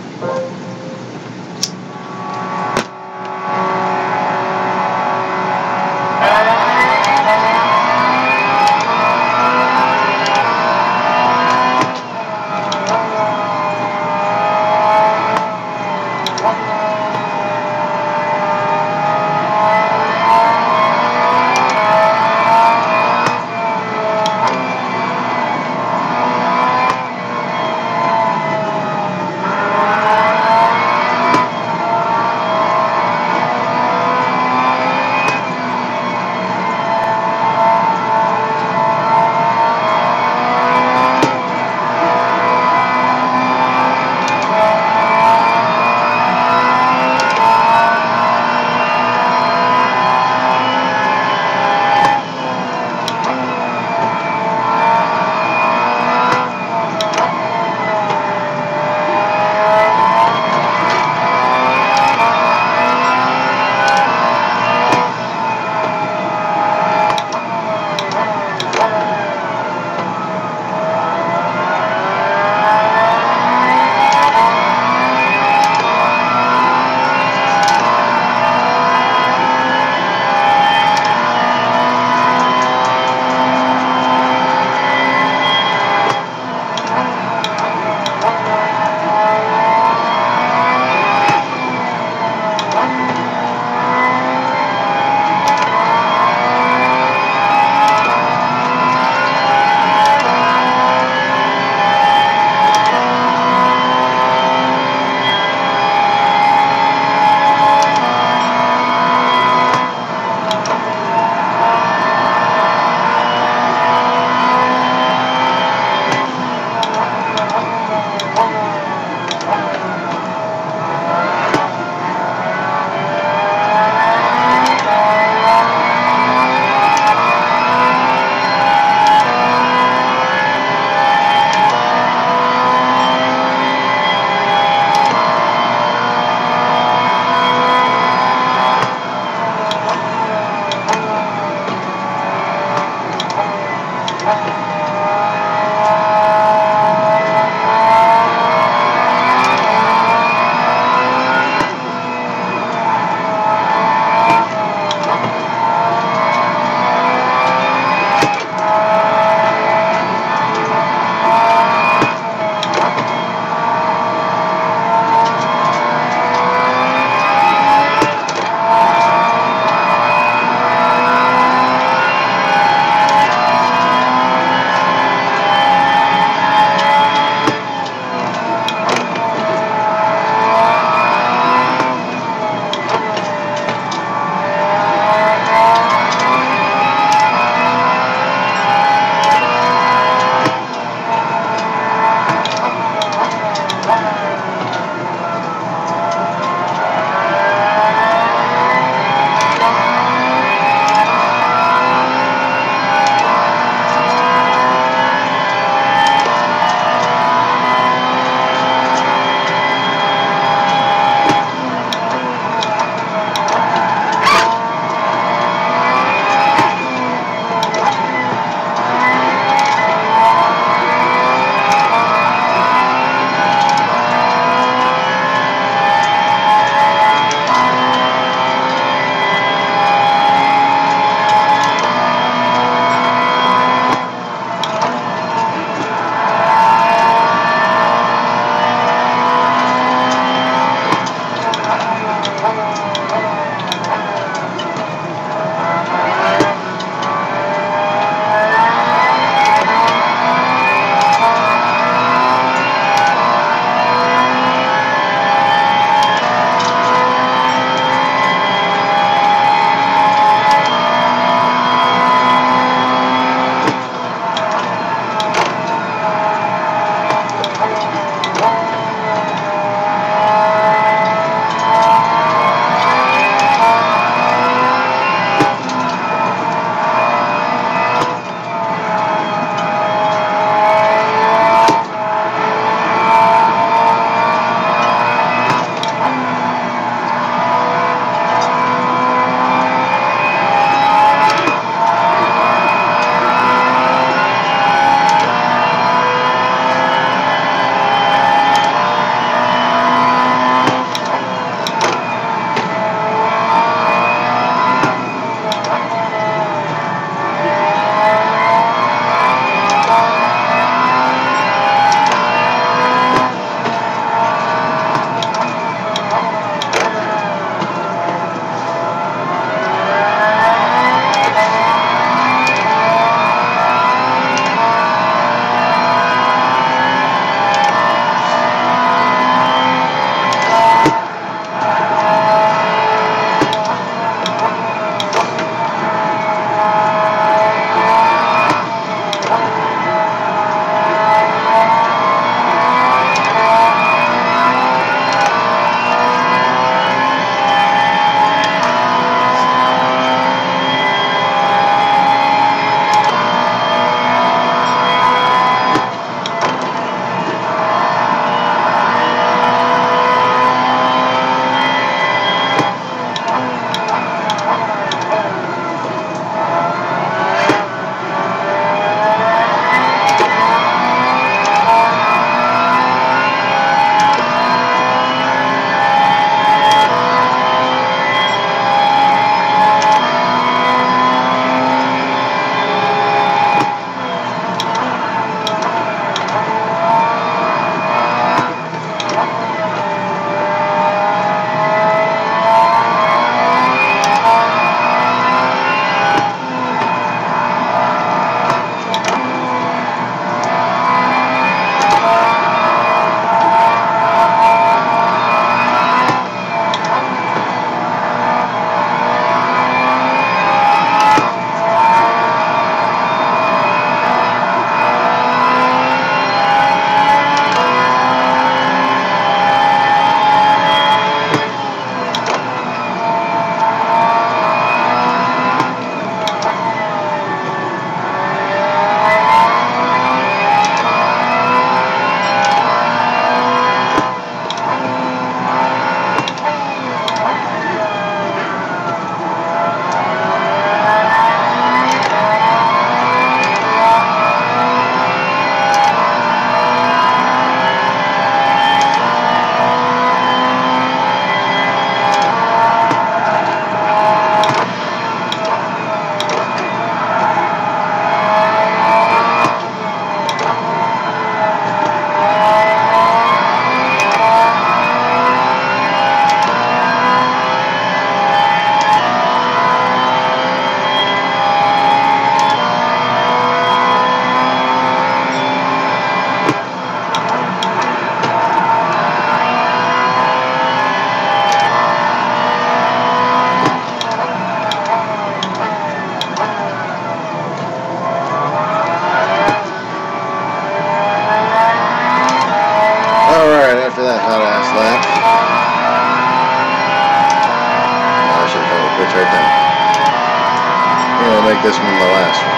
Speaker 2: this one and the last one.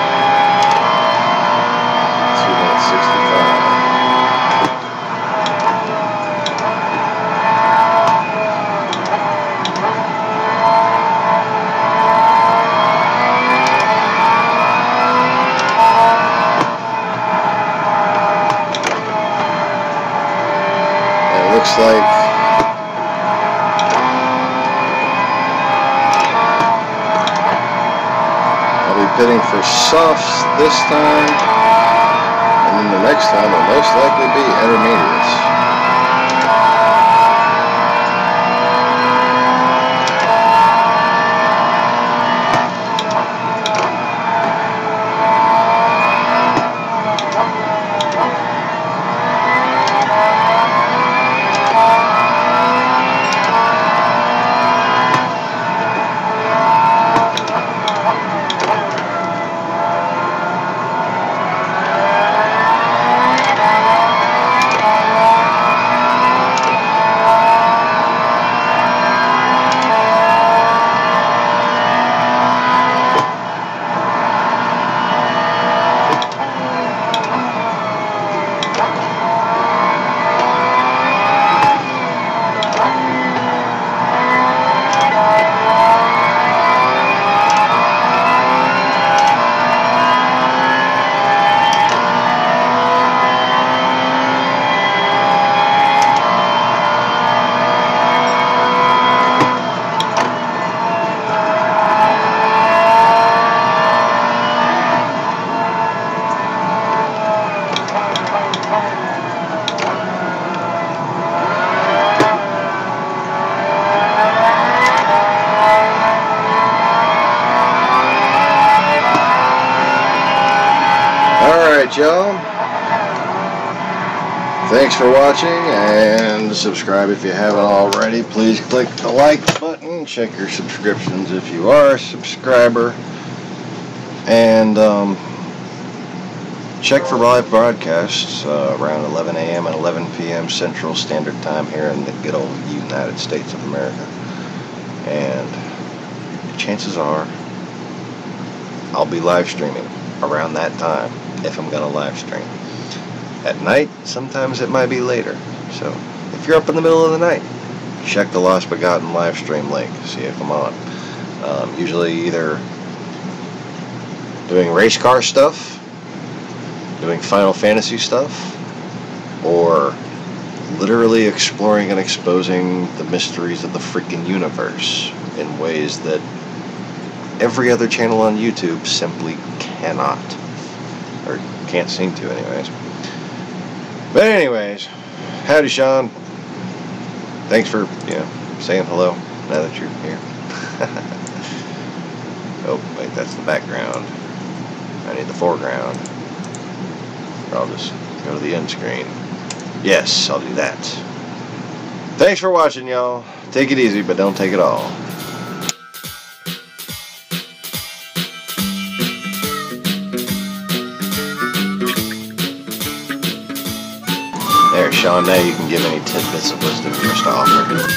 Speaker 2: 2 minutes 65. Looks like I'll be pitting for softs this time, and then the next time will most likely be intermediates. Alright, y'all. Thanks for watching, and subscribe if you haven't already. Please click the like button. Check your subscriptions if you are a subscriber. And check for live broadcasts around 11 a.m. and 11 p.m. Central Standard Time here in the good old United States of America. And chances are I'll be live streaming around that time, if I'm going to live stream. At night, sometimes it might be later. So, if you're up in the middle of the night, check the Lost Begotten live stream link, see if I'm on. Usually either doing race car stuff, doing Final Fantasy stuff, or literally exploring and exposing the mysteries of the freaking universe in ways that every other channel on YouTube simply cannot, or can't seem to anyways. But anyways, howdy Sean. Thanks for, saying hello now that you're here. Oh, wait, that's the background. I need the foreground. Or I'll just go to the end screen. Yes, I'll do that. Thanks for watching, y'all. Take it easy, but don't take it all. There, Sean, now you can give any tidbits of wisdom you wish to offer.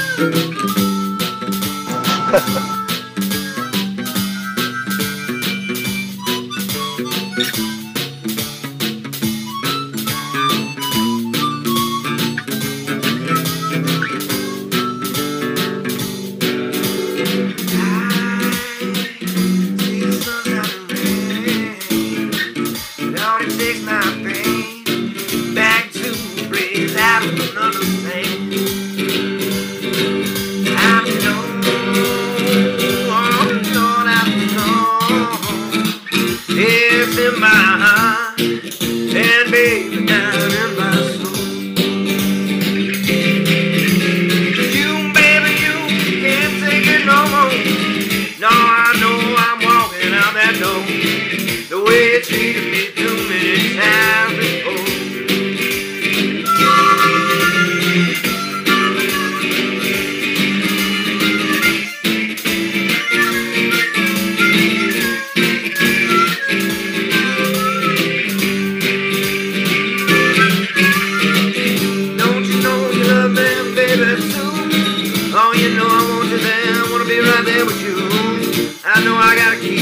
Speaker 3: In my heart, and baby down in my soul. You, baby, you can't take it no more. No, I know I'm walking out that door the way you treated me too many times before. I know I gotta keep